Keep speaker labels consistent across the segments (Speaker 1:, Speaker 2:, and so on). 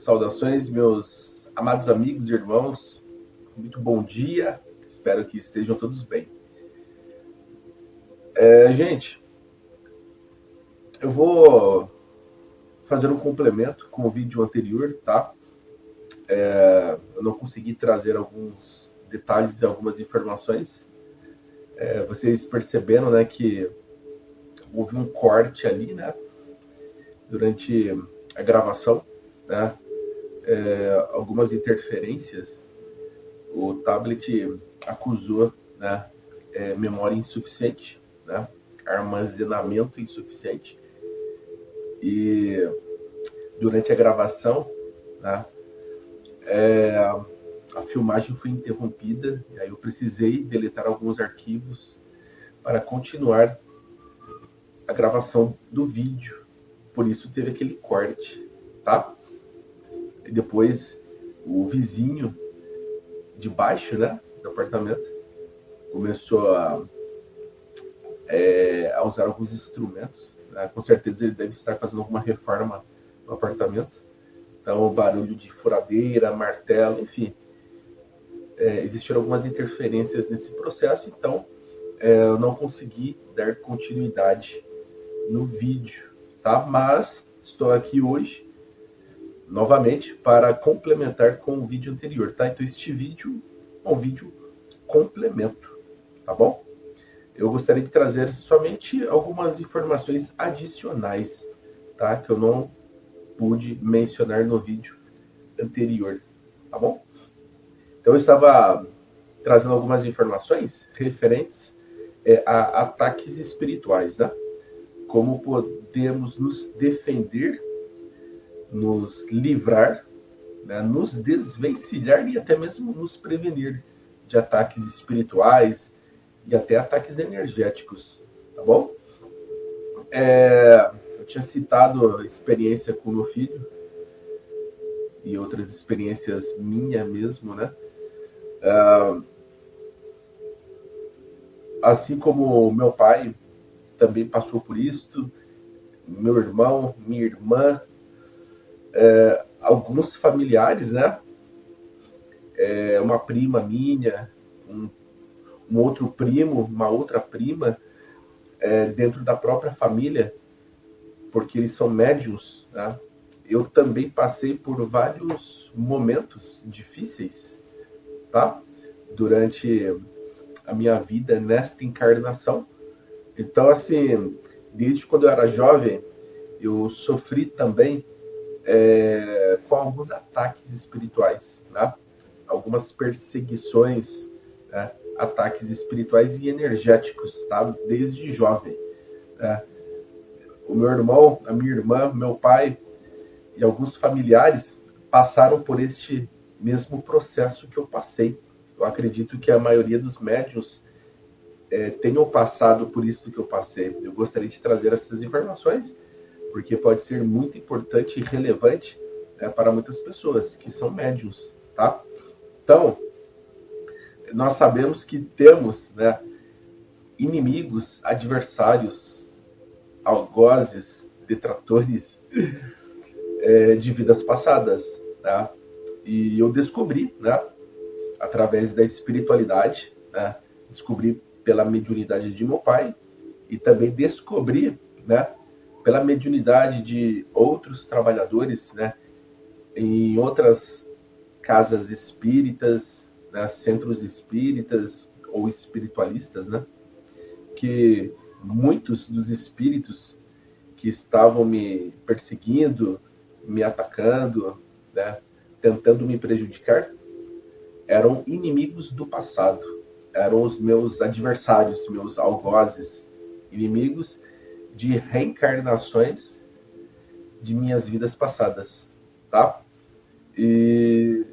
Speaker 1: Saudações, meus amados amigos e irmãos. Muito bom dia. Espero que estejam todos bem. Gente, eu vou fazer um complemento com o vídeo anterior, tá? Eu não consegui trazer alguns detalhes e algumas informações. Vocês perceberam, né, que houve um corte ali, né, durante a gravação, né? Algumas interferências. O tablet acusou, né, memória insuficiente, né, armazenamento insuficiente, e durante a gravação, né, a filmagem foi interrompida, e aí eu precisei deletar alguns arquivos para continuar a gravação do vídeo, por isso teve aquele corte, tá? E depois o vizinho de baixo, né, do apartamento, começou a usar alguns instrumentos, né? Com certeza ele deve estar fazendo alguma reforma no apartamento. Então, barulho de furadeira, martelo, enfim. Existiram algumas interferências nesse processo, então eu não consegui dar continuidade no vídeo, tá? Mas estou aqui hoje, novamente, para complementar com o vídeo anterior, tá? Então, este vídeo é um vídeo complemento, tá bom? Eu gostaria de trazer somente algumas informações adicionais, tá? Que eu não pude mencionar no vídeo anterior, tá bom? Então eu estava trazendo algumas informações referentes a ataques espirituais, né? Como podemos nos defender, nos livrar, né? Nos desvencilhar e até mesmo nos prevenir de ataques espirituais e até ataques energéticos, tá bom? Eu tinha citado a experiência com meu filho e outras experiências minha mesmo, né? Assim como meu pai também passou por isso, meu irmão, minha irmã, alguns familiares, né? Uma prima minha, um outro primo, uma outra prima, dentro da própria família, porque eles são médiums, né? Eu também passei por vários momentos difíceis, tá? Durante a minha vida nesta encarnação. Então, assim, desde quando eu era jovem, eu sofri também com alguns ataques espirituais, né? Algumas perseguições, né? Ataques espirituais e energéticos, tá? Desde jovem, né? O meu irmão, a minha irmã, meu pai e alguns familiares passaram por este mesmo processo que eu passei. Eu acredito que a maioria dos médiuns tenham passado por isso que eu passei. Eu gostaria de trazer essas informações, porque pode ser muito importante e relevante, né, para muitas pessoas que são médiuns, tá? Então, nós sabemos que temos, né, inimigos, adversários, algozes, detratores de vidas passadas, né? E eu descobri, né, através da espiritualidade, né, descobri pela mediunidade de meu pai e também descobri, né, pela mediunidade de outros trabalhadores, né, em outras casas espíritas, né, centros espíritas ou espiritualistas, né, que muitos dos espíritos que estavam me perseguindo, me atacando, né, tentando me prejudicar, eram inimigos do passado, eram os meus adversários, meus algozes, inimigos de reencarnações de minhas vidas passadas, tá? E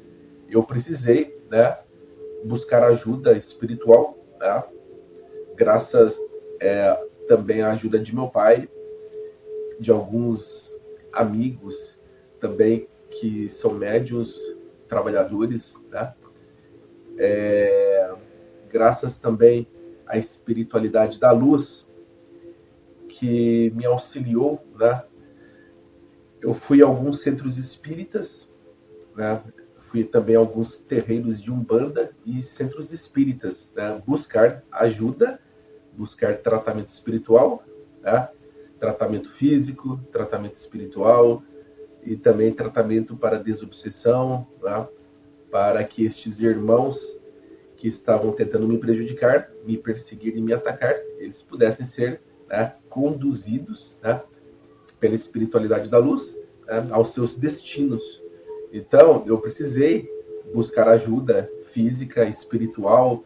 Speaker 1: eu precisei, né, buscar ajuda espiritual, né? Graças também à ajuda de meu pai, de alguns amigos também que são médiuns, trabalhadores, né? Graças também à espiritualidade da luz, que me auxiliou, né? Eu fui a alguns centros espíritas, né? Fui também a alguns terreiros de Umbanda e centros espíritas, né? Buscar ajuda, buscar tratamento espiritual, né? Tratamento físico, tratamento espiritual e também tratamento para desobsessão, né? Para que estes irmãos que estavam tentando me prejudicar, me perseguir e me atacar, eles pudessem ser, né, conduzidos, né, pela espiritualidade da luz, né, aos seus destinos. Então, eu precisei buscar ajuda física, espiritual,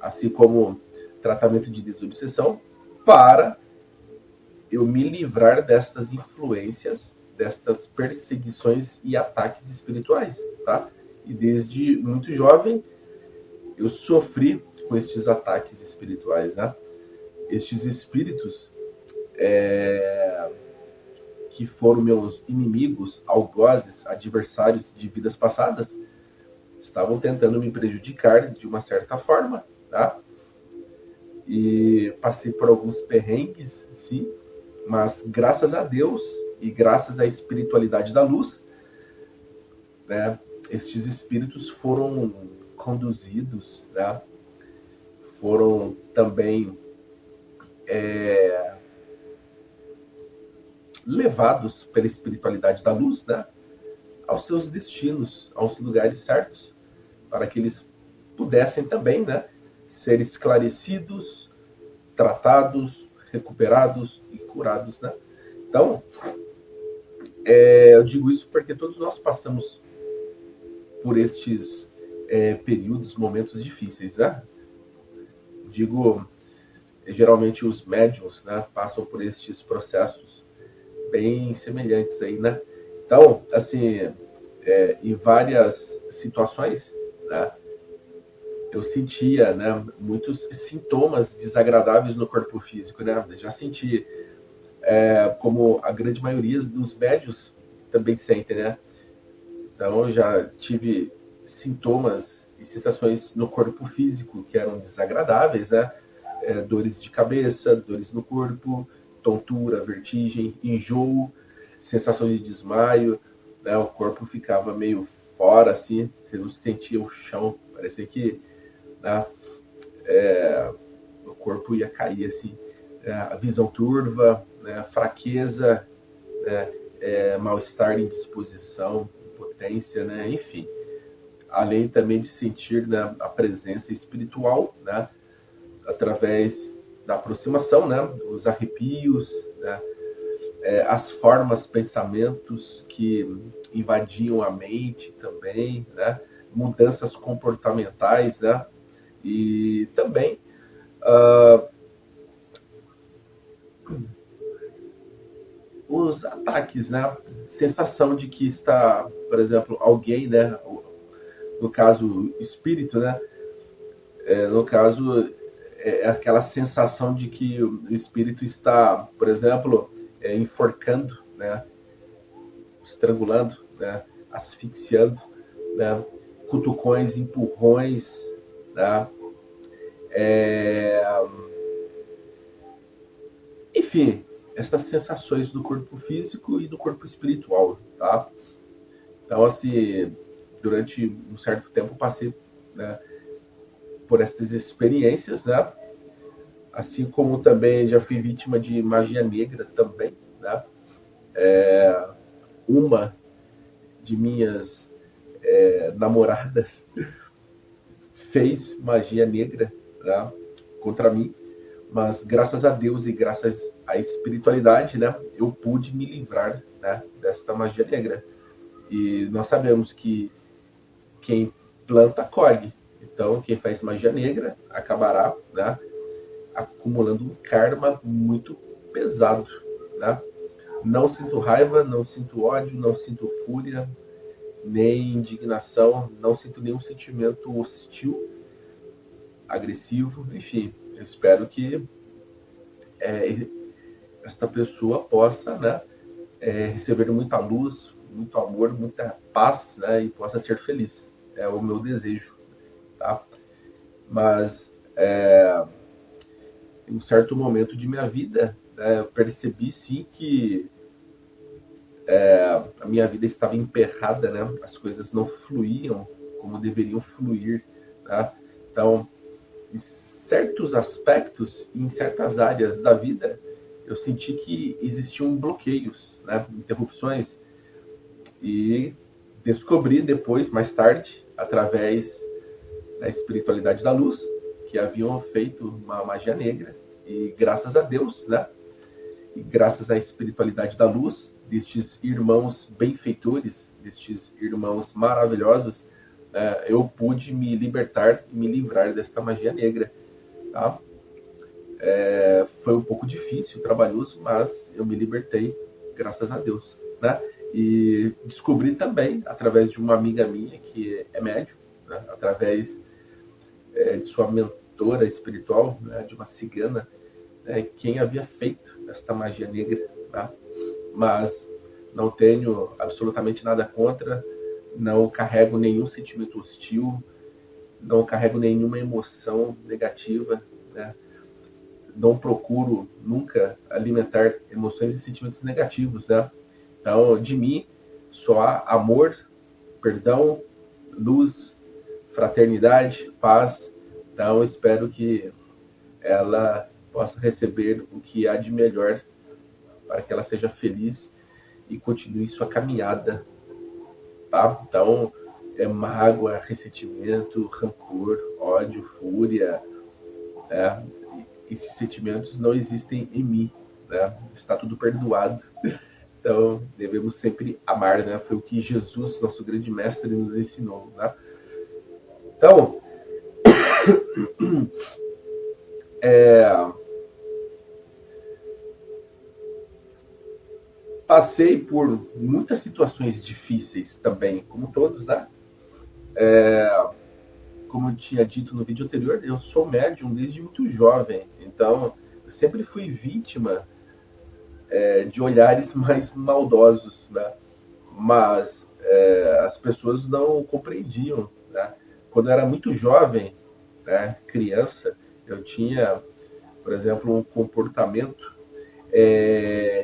Speaker 1: assim como tratamento de desobsessão, para eu me livrar destas influências, destas perseguições e ataques espirituais, tá? E desde muito jovem eu sofri com estes ataques espirituais, né? Estes espíritos que foram meus inimigos, algozes, adversários de vidas passadas, estavam tentando me prejudicar de uma certa forma, tá? E passei por alguns perrengues, sim, mas graças a Deus e graças à espiritualidade da luz, né, estes espíritos foram conduzidos, né, foram também levados pela espiritualidade da luz, né, aos seus destinos, aos lugares certos, para que eles pudessem também, né, ser esclarecidos, tratados, recuperados e curados, né? Então, eu digo isso porque todos nós passamos por estes períodos, momentos difíceis, né? Digo, geralmente os médiuns, né, passam por estes processos bem semelhantes aí, né? Então, assim, em várias situações, né, eu sentia, né, muitos sintomas desagradáveis no corpo físico, né? Já senti, como a grande maioria dos médios também sentem, né? Então, eu já tive sintomas e sensações no corpo físico que eram desagradáveis, né? Dores de cabeça, dores no corpo, tontura, vertigem, enjoo, sensação de desmaio, né? O corpo ficava meio fora, assim, você não sentia o chão, parecia que, né, o corpo ia cair, assim, a visão turva, né, fraqueza, né, mal-estar, indisposição, impotência, né, enfim. Além também de sentir, né, a presença espiritual, né, através da aproximação, né, os arrepios, né, as formas, pensamentos que invadiam a mente também, né, mudanças comportamentais, né, e também os ataques, né, sensação de que está, por exemplo, alguém, né, no caso espírito, né, no caso aquela sensação de que o espírito está, por exemplo, enforcando, né, estrangulando, né, asfixiando, né, cutucões, empurrões, né, é, enfim, essas sensações do corpo físico e do corpo espiritual, tá? Então, assim, durante um certo tempo passei, né, por essas experiências, né? Assim como também já fui vítima de magia negra também, né? Uma de minhas namoradas fez magia negra, né, contra mim, mas graças a Deus e graças à espiritualidade, né, eu pude me livrar, né, desta magia negra. E nós sabemos que quem planta colhe. Então, quem faz magia negra acabará, né, acumulando um karma muito pesado, né? Não sinto raiva, não sinto ódio, não sinto fúria, nem indignação, não sinto nenhum sentimento hostil, agressivo, enfim. Eu espero que esta pessoa possa, né, receber muita luz, muito amor, muita paz, né, e possa ser feliz. É o meu desejo, tá? Mas em um certo momento de minha vida, né, eu percebi sim que A minha vida estava emperrada, né? As coisas não fluíam como deveriam fluir, né? Então, em certos aspectos, em certas áreas da vida, eu senti que existiam bloqueios, né? Interrupções, e descobri depois, mais tarde, através da espiritualidade da luz, que haviam feito uma magia negra, e graças a Deus, né? E graças à espiritualidade da luz, destes irmãos benfeitores, destes irmãos maravilhosos, eu pude me libertar e me livrar desta magia negra. Tá? Foi um pouco difícil, trabalhoso, mas eu me libertei, graças a Deus. Né? E descobri também, através de uma amiga minha que é médium, né? Através de sua mentora espiritual, né? De uma cigana, quem havia feito esta magia negra. Tá? Mas não tenho absolutamente nada contra, não carrego nenhum sentimento hostil, não carrego nenhuma emoção negativa, né? Não procuro nunca alimentar emoções e sentimentos negativos, né? Então, de mim, só há amor, perdão, luz, fraternidade, paz. Então, espero que ela possa receber o que há de melhor para que ela seja feliz e continue sua caminhada, tá? Então, mágoa, ressentimento, rancor, ódio, fúria, né? Esses sentimentos não existem em mim, né? Está tudo perdoado. Então, devemos sempre amar, né? Foi o que Jesus, nosso grande mestre, nos ensinou, né? Então, passei por muitas situações difíceis também, como todos, né? Como eu tinha dito no vídeo anterior, eu sou médium desde muito jovem, então eu sempre fui vítima de olhares mais maldosos, né? Mas as pessoas não compreendiam, né? Quando eu era muito jovem, né, criança, eu tinha, por exemplo, um comportamento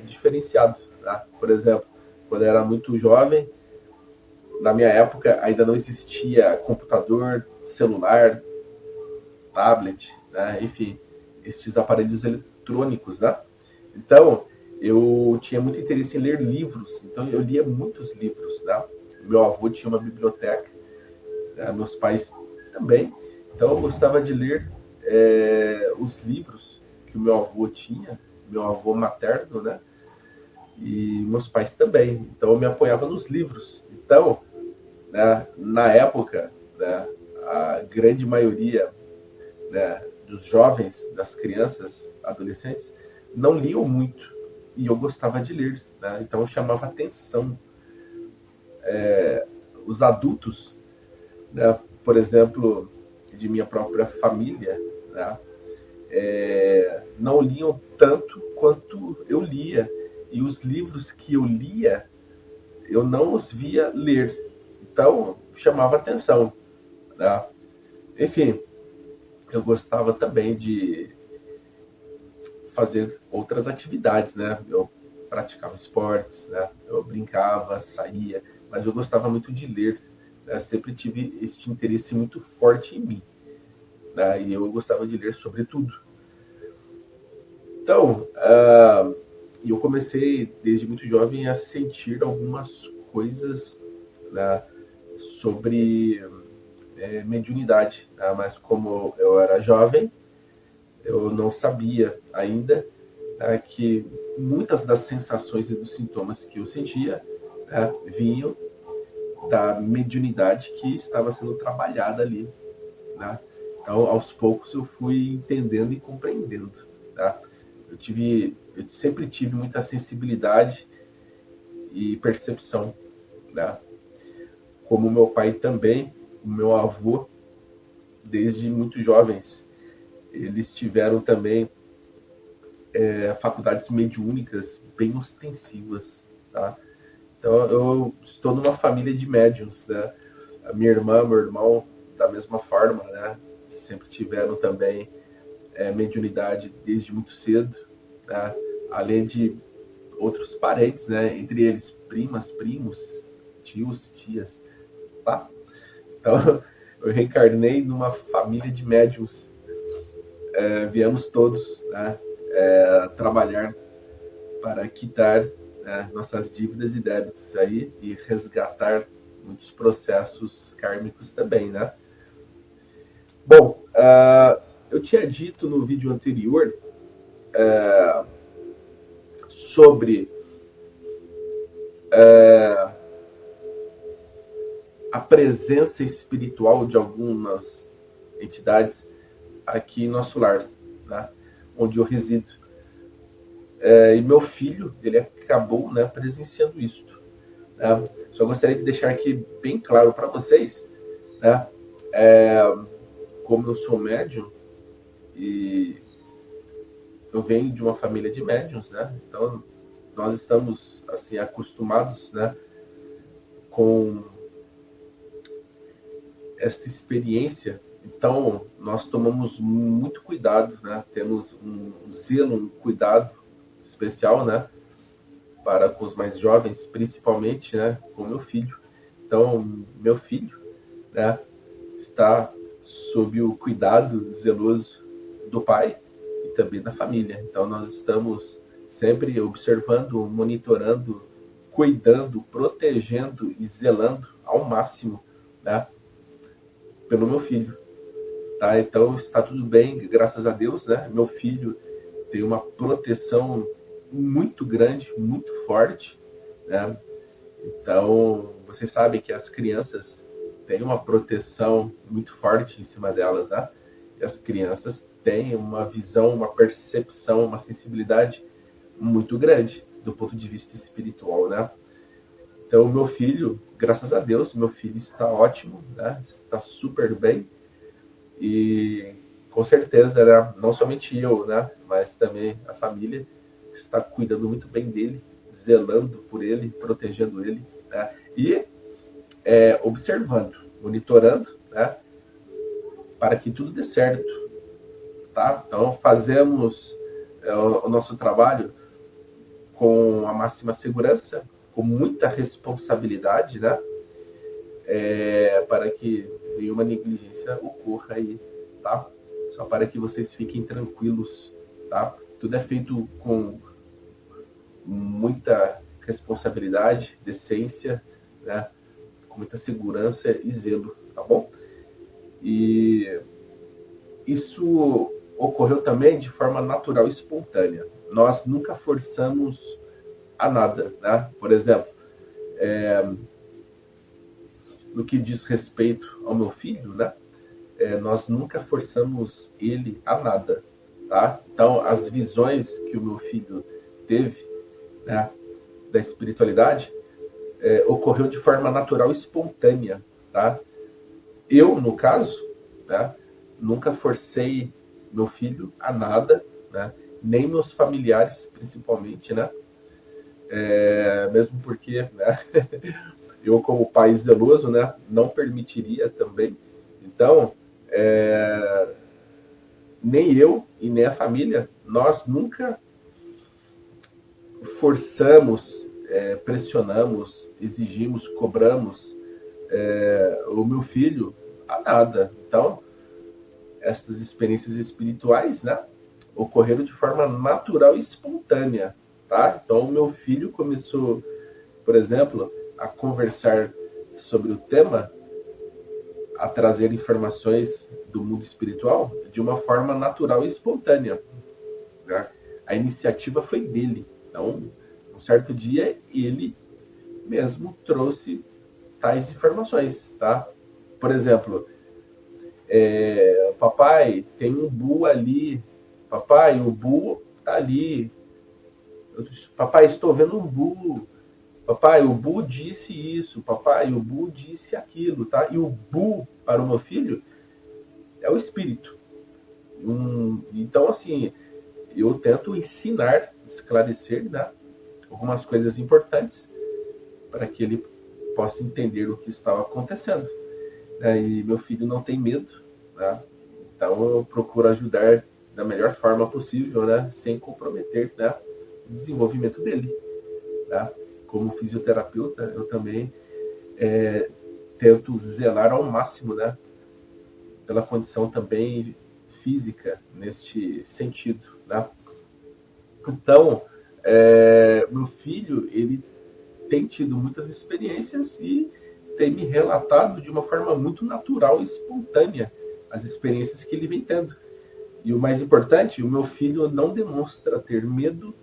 Speaker 1: diferenciado, tá? Por exemplo, quando eu era muito jovem, na minha época ainda não existia computador, celular, tablet, né? Enfim, estes aparelhos eletrônicos, né? Então, eu tinha muito interesse em ler livros, então eu lia muitos livros, né? Meu avô tinha uma biblioteca, né? Meus pais também, então eu gostava de ler os livros que o meu avô tinha, meu avô materno, né? E meus pais também, então eu me apoiava nos livros. Então, né, na época, né, a grande maioria, né, dos jovens, das crianças, adolescentes, não liam muito. E eu gostava de ler. Né? Então eu chamava atenção. Os adultos, né, por exemplo, de minha própria família, né, não liam tanto quanto eu lia. E os livros que eu lia, eu não os via ler. Então chamava atenção. Né? Enfim, eu gostava também de fazer outras atividades, né? Eu praticava esportes, né? Eu brincava, saía, mas eu gostava muito de ler, né? Sempre tive este interesse muito forte em mim, né? E eu gostava de ler sobre tudo. Então, eu comecei desde muito jovem a sentir algumas coisas, né, sobre mediunidade, né? Mas como eu era jovem, eu não sabia ainda que muitas das sensações e dos sintomas que eu sentia vinham da mediunidade que estava sendo trabalhada ali. Né? Então, aos poucos, eu fui entendendo e compreendendo. Tá? Eu sempre tive muita sensibilidade e percepção. Né? Como meu pai também, o meu avô, desde muito jovens, eles tiveram também faculdades mediúnicas bem ostensivas, tá? Então eu estou numa família de médiums, né? A minha irmã, meu irmão, da mesma forma, né? Sempre tiveram também mediunidade desde muito cedo, né? Além de outros parentes, né? Entre eles primas, primos, tios, tias, tá? Então, eu reencarnei numa família de médiums. Viemos todos, né, trabalhar para quitar, né, nossas dívidas e débitos aí e resgatar muitos processos kármicos também, né? Bom, eu tinha dito no vídeo anterior sobre a presença espiritual de algumas entidades aqui em nosso lar, né, onde eu resido. E meu filho, ele acabou, né, presenciando isso. Né? Só gostaria de deixar aqui bem claro para vocês, né, como eu sou médium e eu venho de uma família de médiums, né? Então nós estamos assim acostumados, né, com esta experiência. Então nós tomamos muito cuidado, né? Temos um zelo, um cuidado especial, né, para com os mais jovens, principalmente, né, com meu filho. Então meu filho, né, está sob o cuidado zeloso do pai e também da família. Então nós estamos sempre observando, monitorando, cuidando, protegendo e zelando ao máximo, né, pelo meu filho. Tá? Então está tudo bem, graças a Deus, né? Meu filho tem uma proteção muito grande, muito forte, né? Então vocês sabem que as crianças têm uma proteção muito forte em cima delas, né? E as crianças têm uma visão, uma percepção, uma sensibilidade muito grande do ponto de vista espiritual, né? Então, meu filho, graças a Deus, meu filho está ótimo, né? Está super bem e com certeza, né, não somente eu, né, mas também a família está cuidando muito bem dele, zelando por ele, protegendo ele, né? E observando, monitorando, né, para que tudo dê certo, tá? Então fazemos o nosso trabalho com a máxima segurança, com muita responsabilidade, né? Para que nenhuma negligência ocorra aí, tá? Só para que vocês fiquem tranquilos, tá? Tudo é feito com muita responsabilidade, decência, né? Com muita segurança e zelo, tá bom? E isso ocorreu também de forma natural e espontânea. Nós nunca forçamos a nada, né? Por exemplo, no que diz respeito ao meu filho, né? Nós nunca forçamos ele a nada, tá? Então, as visões que o meu filho teve, né, da espiritualidade, ocorreu de forma natural e espontânea, tá? Eu, no caso, né, nunca forcei meu filho a nada, né? Nem meus familiares, principalmente, né? Mesmo porque, né, eu, como pai zeloso, né, não permitiria também. Então, nem eu e nem a família, nós nunca forçamos, pressionamos, exigimos, cobramos o meu filho a nada. Então, essas experiências espirituais, né, ocorreram de forma natural e espontânea, tá? Então, o meu filho começou, por exemplo, a conversar sobre o tema, a trazer informações do mundo espiritual de uma forma natural e espontânea, né? A iniciativa foi dele. Então, um certo dia, ele mesmo trouxe tais informações, tá? Por exemplo, papai, tem um bu ali. Papai, o bu tá ali. Papai, estou vendo um bu. Papai, o bu disse isso. Papai, o bu disse aquilo, tá? E o bu, para o meu filho, é o espírito. Então, assim, eu tento ensinar, esclarecer, né, algumas coisas importantes para que ele possa entender o que estava acontecendo. E meu filho não tem medo, né? Então eu procuro ajudar da melhor forma possível, né, sem comprometer, né, o desenvolvimento dele. né? Como fisioterapeuta, eu também tento zelar ao máximo, né, pela condição também física neste sentido, né? Então, meu filho, ele tem tido muitas experiências e tem me relatado de uma forma muito natural e espontânea as experiências que ele vem tendo. E o mais importante, o meu filho não demonstra ter medo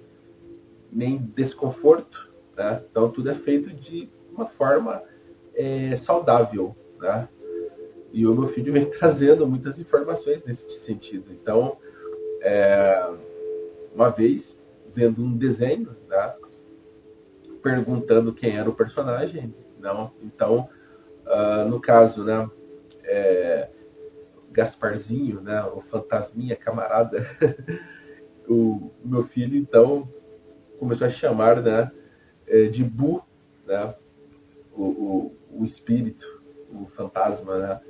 Speaker 1: nem desconforto, né? Então tudo é feito de uma forma saudável, né? E o meu filho vem trazendo muitas informações nesse sentido. Então, uma vez, vendo um desenho, né, perguntando quem era o personagem, não, então, no caso, né, Gasparzinho, né, o fantasminha camarada, o meu filho, então, começou a chamar, né, de Bu, né, o espírito, o fantasma, né,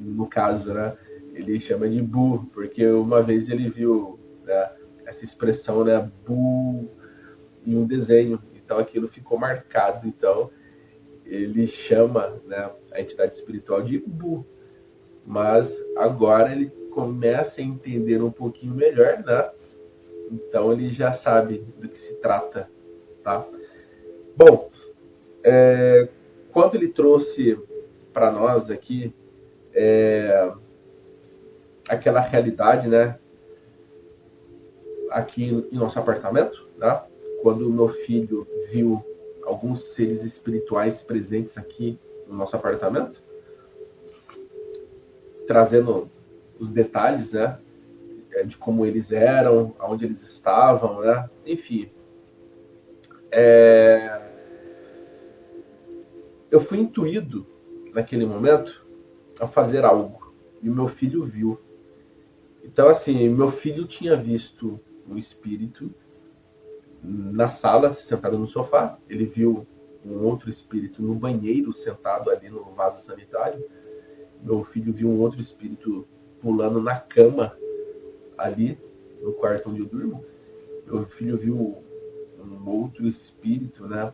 Speaker 1: no caso, né, ele chama de Bu, porque uma vez ele viu, né, essa expressão, né, Bu, em um desenho, então aquilo ficou marcado, então ele chama, né, a entidade espiritual de Bu, mas agora ele começa a entender um pouquinho melhor, né, então ele já sabe do que se trata, tá? Bom, quando ele trouxe para nós aqui aquela realidade, né, aqui em nosso apartamento, né, quando o meu filho viu alguns seres espirituais presentes aqui no nosso apartamento, trazendo os detalhes, né, de como eles eram, aonde eles estavam, né, enfim. Eu fui intuído naquele momento a fazer algo e o meu filho viu. Então, assim, meu filho tinha visto um espírito na sala, sentado no sofá. Ele viu um outro espírito no banheiro, sentado ali no vaso sanitário. Meu filho viu um outro espírito pulando na cama, ali no quarto onde eu durmo. Meu filho viu um outro espírito, né,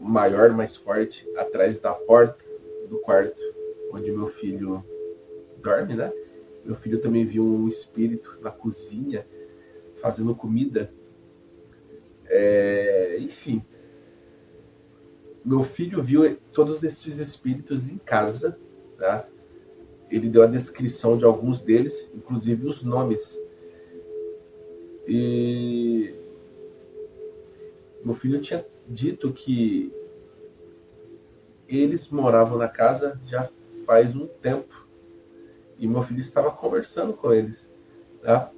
Speaker 1: maior, mais forte, atrás da porta do quarto onde meu filho dorme, né? Meu filho também viu um espírito na cozinha fazendo comida. Enfim, meu filho viu todos estes espíritos em casa, tá? Ele deu a descrição de alguns deles, inclusive os nomes. E meu filho tinha dito que eles moravam na casa já faz um tempo. E meu filho estava conversando com eles, tá?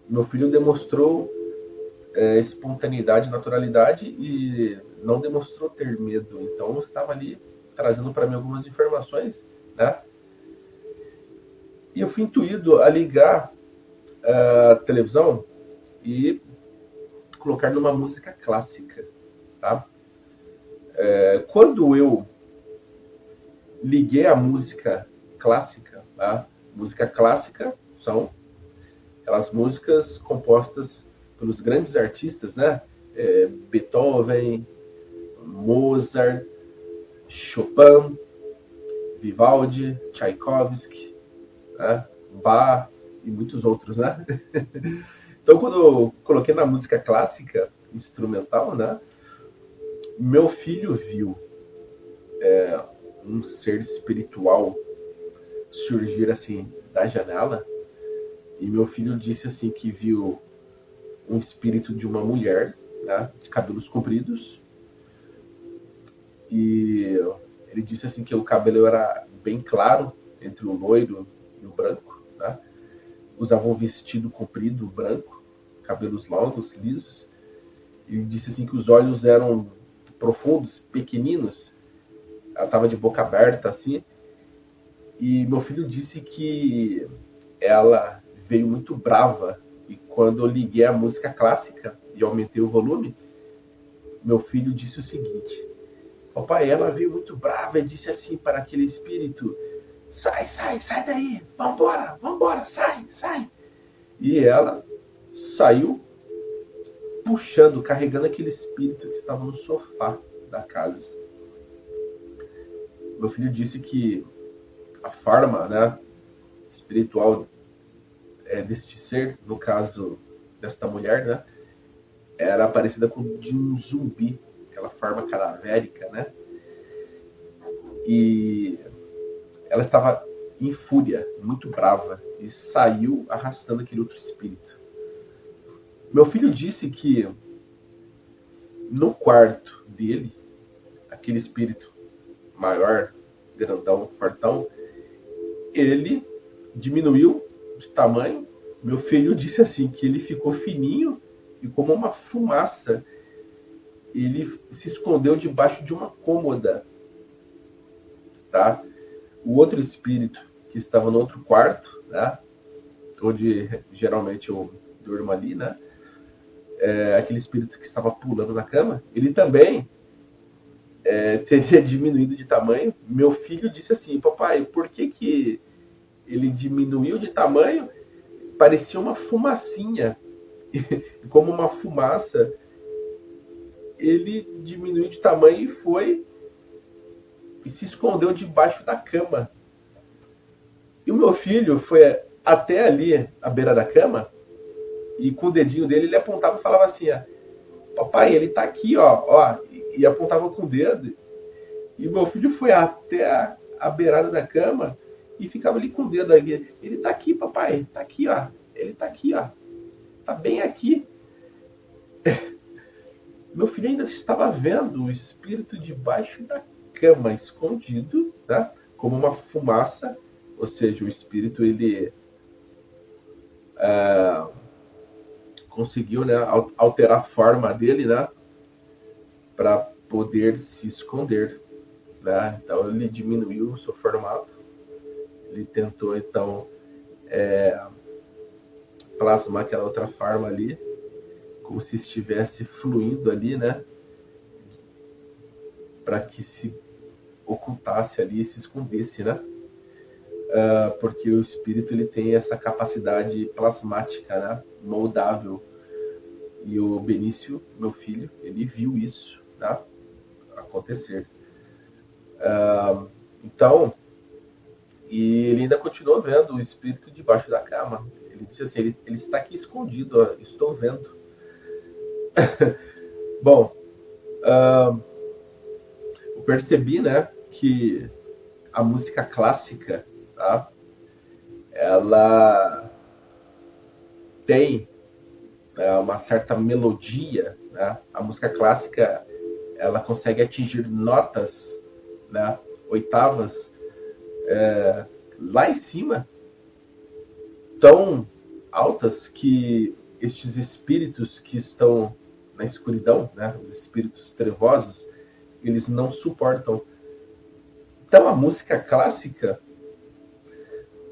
Speaker 1: Meu filho demonstrou espontaneidade, naturalidade e não demonstrou ter medo. Então eu estava ali trazendo para mim algumas informações, né? E eu fui intuído a ligar a televisão e colocar numa música clássica, tá? Quando eu liguei a música clássica, tá? Música clássica são aquelas músicas compostas pelos grandes artistas, né? Beethoven, Mozart, Chopin, Vivaldi, Tchaikovsky, né? Bach e muitos outros, né? Então, quando eu coloquei na música clássica, instrumental, né? Meu filho viu um ser espiritual surgir assim da janela, e meu filho disse assim que viu um espírito de uma mulher, né, de cabelos compridos, e ele disse assim que o cabelo era bem claro entre o loiro e o branco, né? Usava um vestido comprido branco, cabelos longos, lisos. Ele disse assim que os olhos eram profundos, pequeninos. Ela estava de boca aberta assim. E meu filho disse que ela veio muito brava. E quando eu liguei a música clássica e aumentei o volume, meu filho disse o seguinte: papai, ela veio muito brava e disse assim para aquele espírito: sai, sai, sai daí, vambora, vambora, sai, sai. E ela saiu puxando, carregando aquele espírito que estava no sofá da casa. Meu filho disse que a forma, né, espiritual deste ser, no caso desta mulher, né, era parecida com de um zumbi, aquela forma cadavérica, né? E ela estava em fúria, muito brava, e saiu arrastando aquele outro espírito. Meu filho disse que no quarto dele, aquele espírito maior, grandão, fortão, ele diminuiu de tamanho. Meu filho disse assim, que ele ficou fininho e como uma fumaça. Ele se escondeu debaixo de uma cômoda, tá? O outro espírito que estava no outro quarto, né, onde geralmente eu durmo ali, né, aquele espírito que estava pulando na cama, ele também teria diminuído de tamanho. Meu filho disse assim, papai, por que ele diminuiu de tamanho? Parecia uma fumacinha, como uma fumaça. Ele diminuiu de tamanho e foi e se escondeu debaixo da cama. E o meu filho foi até ali, à beira da cama, e com o dedinho dele ele apontava e falava assim, papai, ele tá aqui, ó, e apontava com o dedo. E o meu filho foi até a beirada da cama e ficava ali com o dedo ali. Ele tá aqui, papai, tá aqui, ó. Ele tá aqui, ó. Tá bem aqui. Meu filho ainda estava vendo o espírito debaixo da cama, escondido, né? Como uma fumaça. Ou seja, o espírito, ele conseguiu, né, alterar a forma dele, né? Para poder se esconder, né? Então ele diminuiu o seu formato. Ele tentou, então, plasmar aquela outra forma ali, como se estivesse fluindo ali, né? Para que se ocultasse ali, se escondesse, né? Porque o espírito, ele tem essa capacidade plasmática, né? Moldável. E o Benício, meu filho, ele viu isso, né, acontecer. Então, e ele ainda continuou vendo o espírito debaixo da cama. Ele disse assim, ele está aqui escondido, ó, estou vendo. Bom, eu percebi, né, que a música clássica, tá, ela tem uma certa melodia, né? A música clássica, ela consegue atingir notas, né, oitavas, lá em cima, tão altas que estes espíritos que estão na escuridão, né, os espíritos trevosos, eles não suportam. Então a música clássica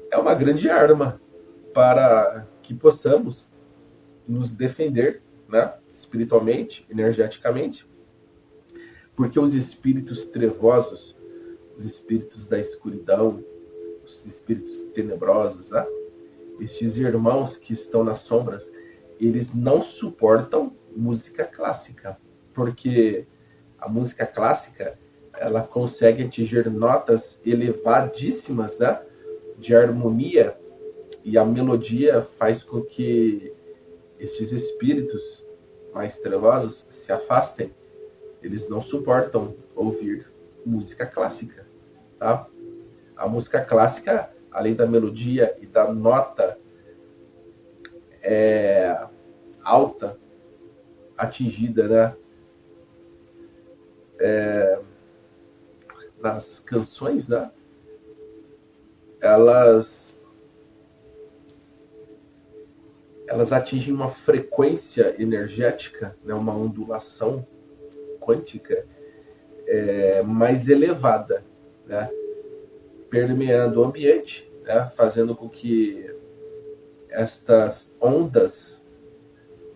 Speaker 1: é uma grande arma para que possamos nos defender, né, espiritualmente, energeticamente, porque os espíritos trevosos, os espíritos da escuridão, os espíritos tenebrosos, né, estes irmãos que estão nas sombras, eles não suportam música clássica, porque a música clássica, ela consegue atingir notas elevadíssimas, né, de harmonia, e a melodia faz com que estes espíritos mais trevosos se afastem. Eles não suportam ouvir música clássica, tá? A música clássica, além da melodia e da nota alta atingida, né, nas canções, né, elas atingem uma frequência energética, né, uma ondulação quântica mais elevada, né, permeando o ambiente, né, fazendo com que estas ondas,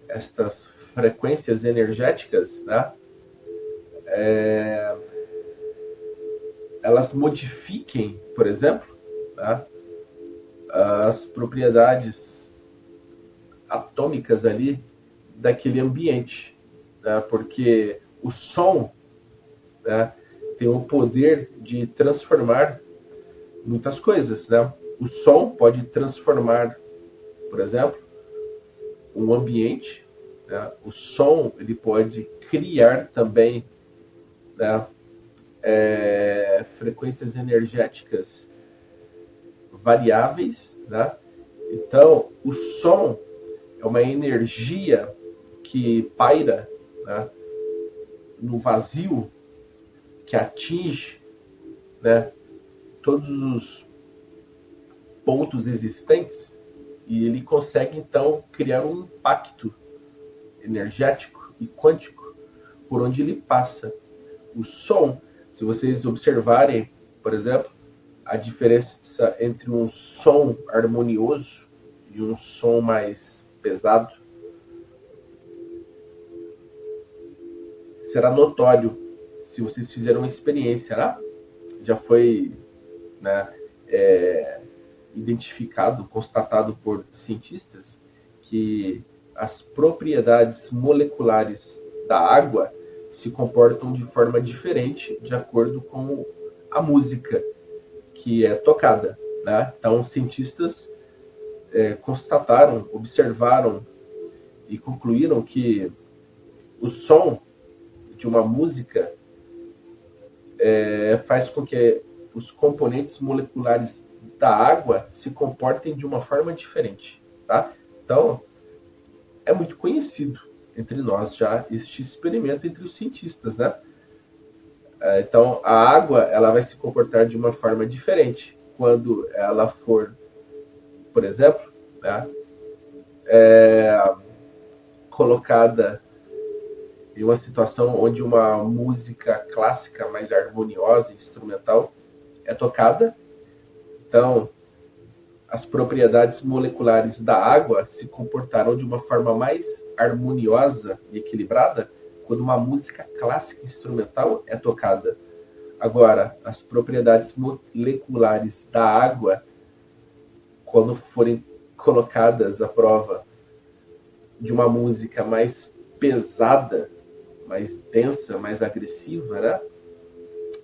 Speaker 1: estas frequências energéticas, né, elas modifiquem, por exemplo, né, as propriedades atômicas ali daquele ambiente, né? Porque o som, né, tem o poder de transformar muitas coisas, né? O som pode transformar, por exemplo, um ambiente, né? O som ele pode criar também, né, frequências energéticas variáveis, né? Então, o som é uma energia que paira, né, no vazio, que atinge, né, todos os pontos existentes, e ele consegue então criar um impacto energético e quântico por onde ele passa. O som, se vocês observarem, por exemplo, a diferença entre um som harmonioso e um som mais pesado, será notório se vocês fizeram uma experiência, né? Já foi, né, identificado, constatado por cientistas que as propriedades moleculares da água se comportam de forma diferente de acordo com a música que é tocada, né? Então, cientistas constataram, observaram e concluíram que o som de uma música faz com que os componentes moleculares da água se comportem de uma forma diferente, tá? Então, é muito conhecido entre nós já este experimento entre os cientistas, né? Então, a água ela vai se comportar de uma forma diferente quando ela for, por exemplo, né, colocada em uma situação onde uma música clássica mais harmoniosa, instrumental, é tocada. Então, as propriedades moleculares da água se comportarão de uma forma mais harmoniosa e equilibrada quando uma música clássica instrumental é tocada. Agora, as propriedades moleculares da água, quando forem colocadas à prova de uma música mais pesada, mais densa, mais agressiva, né?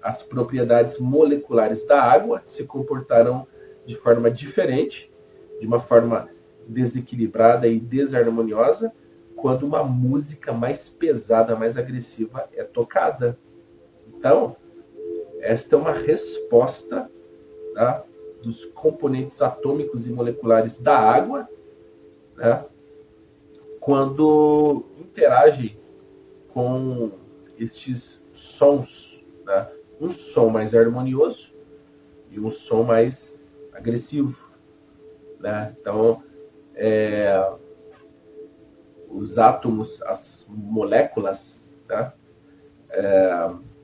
Speaker 1: As propriedades moleculares da água se comportarão de forma diferente, de uma forma desequilibrada e desarmoniosa, quando uma música mais pesada, mais agressiva é tocada. Então, esta é uma resposta, tá, dos componentes atômicos e moleculares da água, né, quando interagem com estes sons, né, um som mais harmonioso e um som mais agressivo, né? Então, os átomos, as moléculas, né,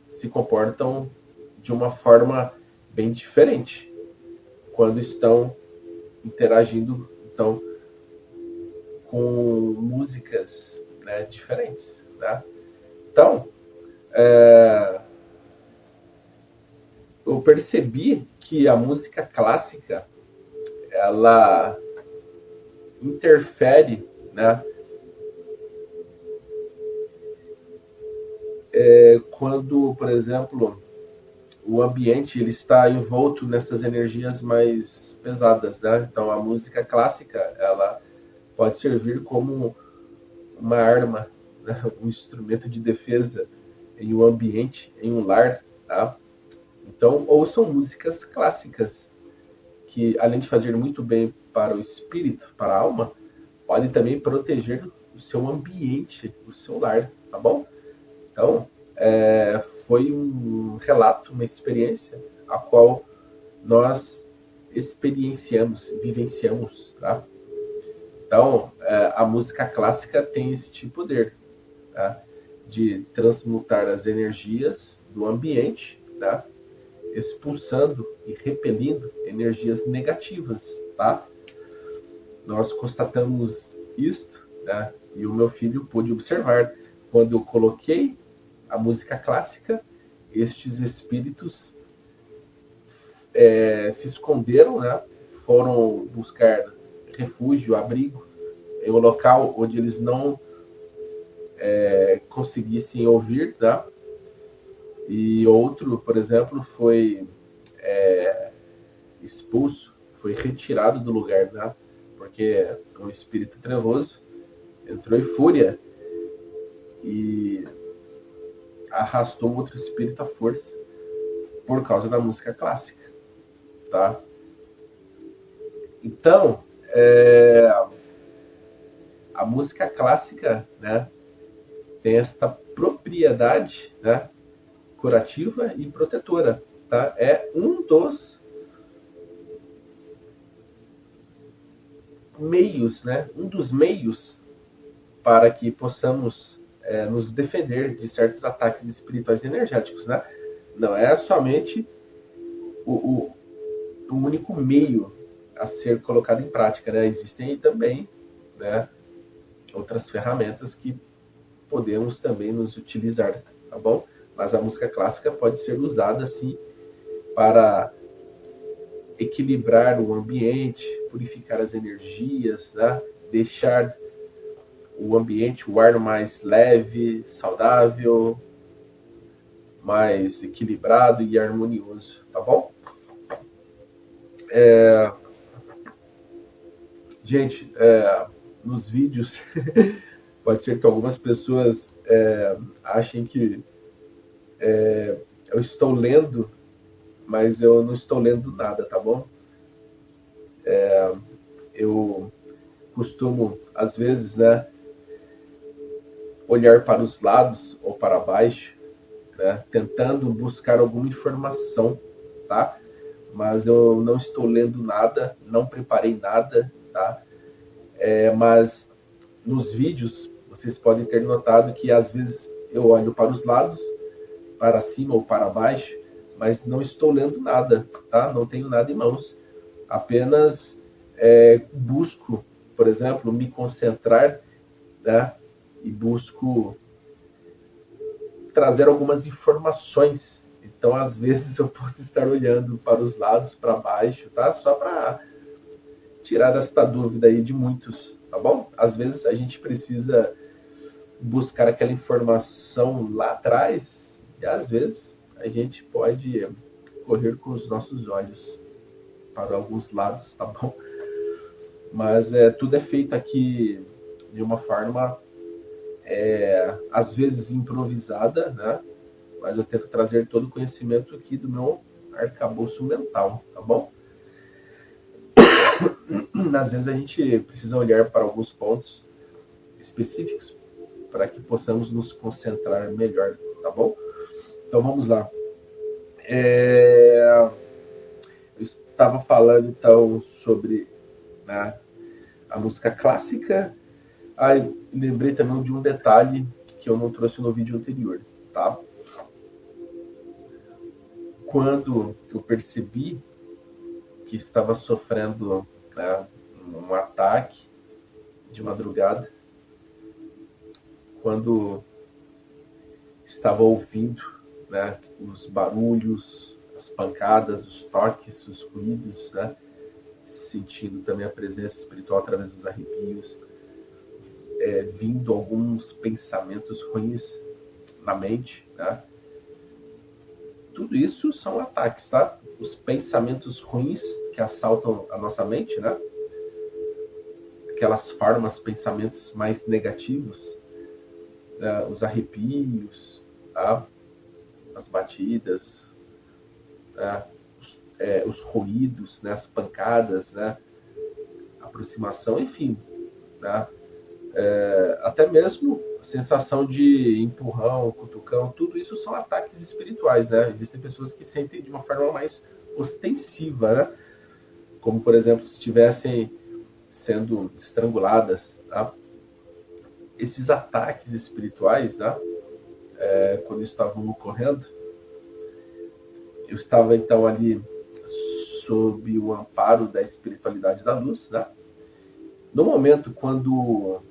Speaker 1: se comportam de uma forma bem diferente quando estão interagindo, então, com músicas, né, diferentes, né? Então, eu percebi que a música clássica ela interfere, né, quando, por exemplo, o ambiente ele está envolto nessas energias mais pesadas, né? Então, a música clássica ela pode servir como uma arma, né, um instrumento de defesa em um ambiente, em um lar, tá? Então, ouçam músicas clássicas que, além de fazer muito bem para o espírito, para a alma, podem também proteger o seu ambiente, o seu lar, tá bom? Então, foi um relato, uma experiência, a qual nós experienciamos, vivenciamos, tá? Então, a música clássica tem este poder, tá, de transmutar as energias do ambiente, tá, expulsando e repelindo energias negativas, tá? Nós constatamos isto, né, e o meu filho pôde observar. Quando eu coloquei a música clássica, estes espíritos se esconderam, né, foram buscar refúgio, abrigo, em um local onde eles não conseguissem ouvir, tá? E outro, por exemplo, foi expulso, foi retirado do lugar, né? Porque um espírito trevoso entrou em fúria e arrastou outro espírito à força por causa da música clássica, tá? Então, a música clássica, né, tem esta propriedade, né, curativa e protetora, tá? É um dos meios, né, um dos meios para que possamos nos defender de certos ataques espirituais e energéticos, né? Não é somente o único meio a ser colocado em prática, né? Existem também, né, outras ferramentas que podemos também nos utilizar, tá bom? Mas a música clássica pode ser usada, sim, para equilibrar o ambiente, purificar as energias, né? Deixar o ambiente, o ar mais leve, saudável, mais equilibrado e harmonioso, tá bom? Gente, nos vídeos, pode ser que algumas pessoas achem que eu estou lendo, mas eu não estou lendo nada, tá bom? Eu costumo, às vezes, né, olhar para os lados ou para baixo, né, tentando buscar alguma informação, tá? Mas eu não estou lendo nada, não preparei nada, tá? Mas nos vídeos vocês podem ter notado que às vezes eu olho para os lados, para cima ou para baixo, mas não estou lendo nada, tá? Não tenho nada em mãos. Apenas busco, por exemplo, me concentrar, né? E busco trazer algumas informações. Então, às vezes, eu posso estar olhando para os lados, para baixo, tá? Só para tirar esta dúvida aí de muitos, tá bom? Às vezes a gente precisa buscar aquela informação lá atrás e às vezes a gente pode correr com os nossos olhos para alguns lados, tá bom? Mas tudo é feito aqui de uma forma às vezes improvisada, né? Mas eu tento trazer todo o conhecimento aqui do meu arcabouço mental, tá bom? Às vezes a gente precisa olhar para alguns pontos específicos para que possamos nos concentrar melhor, tá bom? Então vamos lá. Eu estava falando então sobre, né, a música clássica. Lembrei também de um detalhe que eu não trouxe no vídeo anterior, tá? Quando eu percebi que estava sofrendo, né, um ataque de madrugada, quando estava ouvindo, né, os barulhos, as pancadas, os toques, os ruídos, né, sentindo também a presença espiritual através dos arrepios, vindo alguns pensamentos ruins na mente, né? Tudo isso são ataques, tá? Os pensamentos ruins que assaltam a nossa mente, né? Aquelas formas, pensamentos mais negativos, né? Os arrepios, tá? As batidas, né? Os ruídos, né? As pancadas, né? A aproximação, enfim, né? Até mesmo a sensação de empurrão, cutucão, tudo isso são ataques espirituais, né? Existem pessoas que sentem de uma forma mais ostensiva, né? Como, por exemplo, se estivessem sendo estranguladas, tá? Esses ataques espirituais, tá? Quando estavam ocorrendo, eu estava então ali sob o amparo da espiritualidade da luz, né? No momento quando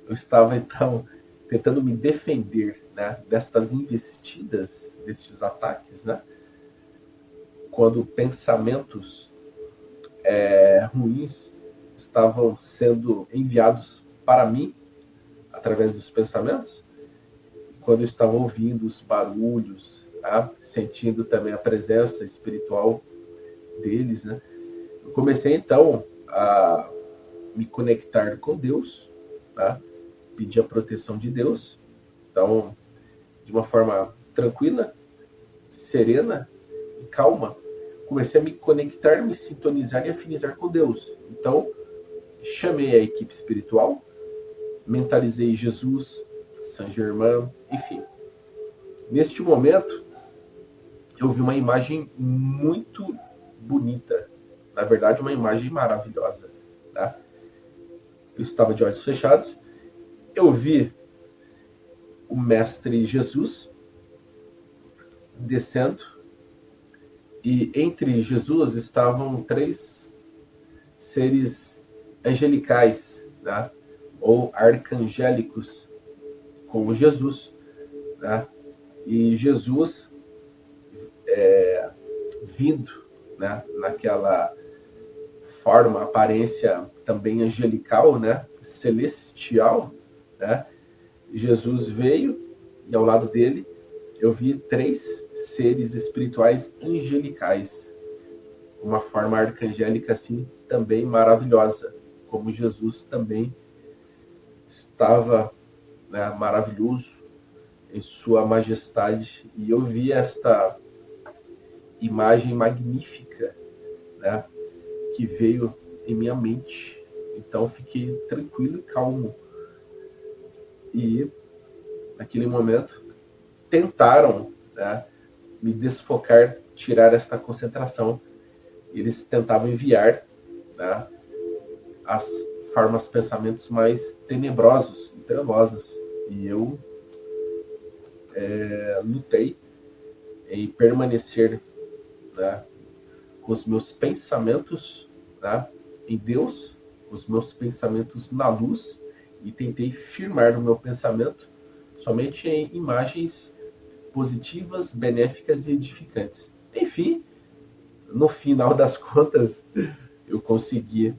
Speaker 1: eu estava então tentando me defender, né, destas investidas, destes ataques, né? Quando pensamentos ruins estavam sendo enviados para mim, através dos pensamentos. Quando eu estava ouvindo os barulhos, tá? Sentindo também a presença espiritual deles, né? Eu comecei então a me conectar com Deus, tá? Pedir a proteção de Deus. Então, de uma forma tranquila, serena e calma, comecei a me conectar, me sintonizar e afinizar com Deus. Então, chamei a equipe espiritual, mentalizei Jesus, Saint Germain, enfim. Neste momento, eu vi uma imagem muito bonita. Na verdade, uma imagem maravilhosa. Tá? Eu estava de olhos fechados. Eu vi o Mestre Jesus descendo. E entre Jesus estavam 3 seres angelicais, tá? Ou arcangélicos, como Jesus. Tá? E Jesus vindo, né, naquela forma, aparência também angelical, né, celestial, né, Jesus veio e ao lado dele eu vi 3 seres espirituais angelicais, uma forma arcangélica assim também maravilhosa, como Jesus também estava, né, maravilhoso em sua majestade, e eu vi esta imagem magnífica, né, que veio em minha mente. Então fiquei tranquilo e calmo. E naquele momento tentaram, né, me desfocar, tirar esta concentração. Eles tentavam enviar, né, as formas, pensamentos mais tenebrosos e trevosos. E eu lutei em permanecer, né, com os meus pensamentos, né, em Deus, os meus pensamentos na luz, e tentei firmar o meu pensamento somente em imagens positivas, benéficas e edificantes. Enfim, no final das contas, eu consegui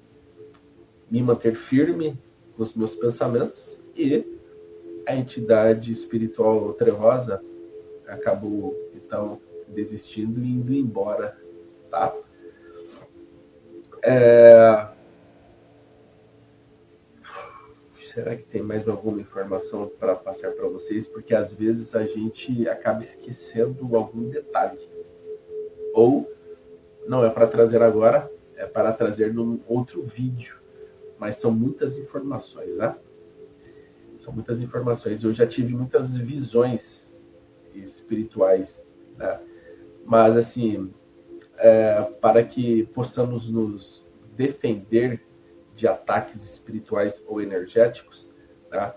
Speaker 1: me manter firme com os meus pensamentos, e a entidade espiritual trevosa acabou, então, desistindo e indo embora, tá? Será que tem mais alguma informação para passar para vocês? Porque às vezes a gente acaba esquecendo algum detalhe. Ou não é para trazer agora, é para trazer num outro vídeo. Mas são muitas informações, né? São muitas informações. Eu já tive muitas visões espirituais, né? Mas assim, para que possamos nos defender de ataques espirituais ou energéticos, tá?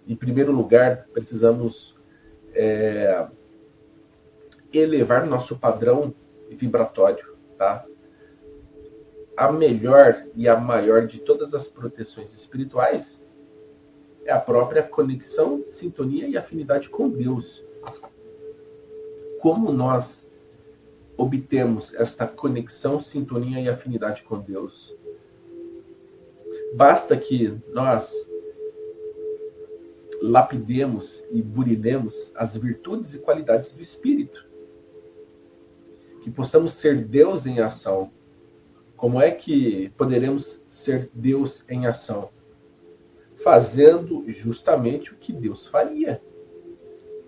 Speaker 1: Em primeiro lugar, precisamos elevar nosso padrão vibratório, tá? A melhor e a maior de todas as proteções espirituais é a própria conexão, sintonia e afinidade com Deus. Como nós obtemos esta conexão, sintonia e afinidade com Deus? Basta que nós lapidemos e burilemos as virtudes e qualidades do Espírito. Que possamos ser Deus em ação. Como é que poderemos ser Deus em ação? Fazendo justamente o que Deus faria.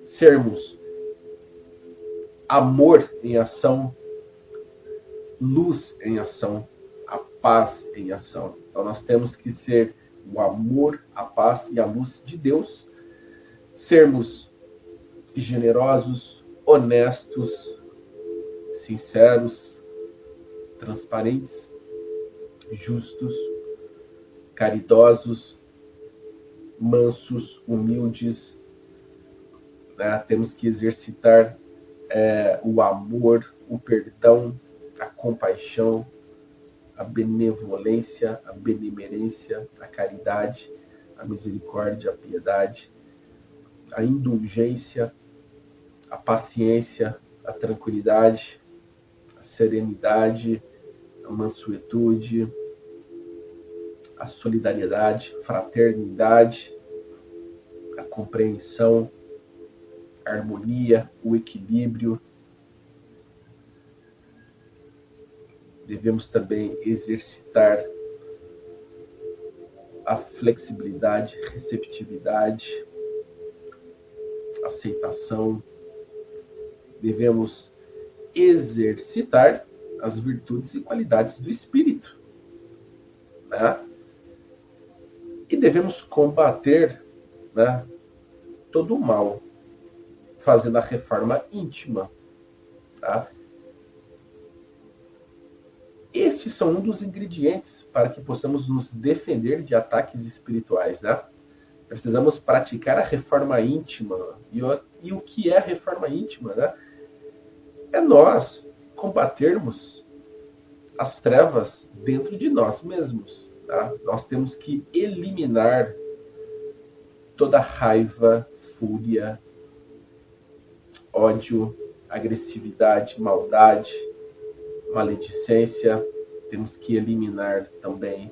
Speaker 1: Sermos amor em ação, luz em ação, a paz em ação. Então nós temos que ser o amor, a paz e a luz de Deus. Sermos generosos, honestos, sinceros, transparentes, justos, caridosos, mansos, humildes, né? Temos que exercitar o amor, o perdão, a compaixão, a benevolência, a benemerência, a caridade, a misericórdia, a piedade, a indulgência, a paciência, a tranquilidade, a serenidade, a mansuetude, a solidariedade, fraternidade, compreensão, a harmonia, o equilíbrio. Devemos também exercitar a flexibilidade, receptividade, aceitação. Devemos exercitar as virtudes e qualidades do espírito, né? E devemos combater, né, todo o mal, fazendo a reforma íntima, tá? Estes são um dos ingredientes para que possamos nos defender de ataques espirituais, né? Precisamos praticar a reforma íntima. E o que é a reforma íntima, né? É nós combatermos as trevas dentro de nós mesmos, tá? Nós temos que eliminar toda raiva, fúria, ódio, agressividade, maldade, maledicência. Temos que eliminar também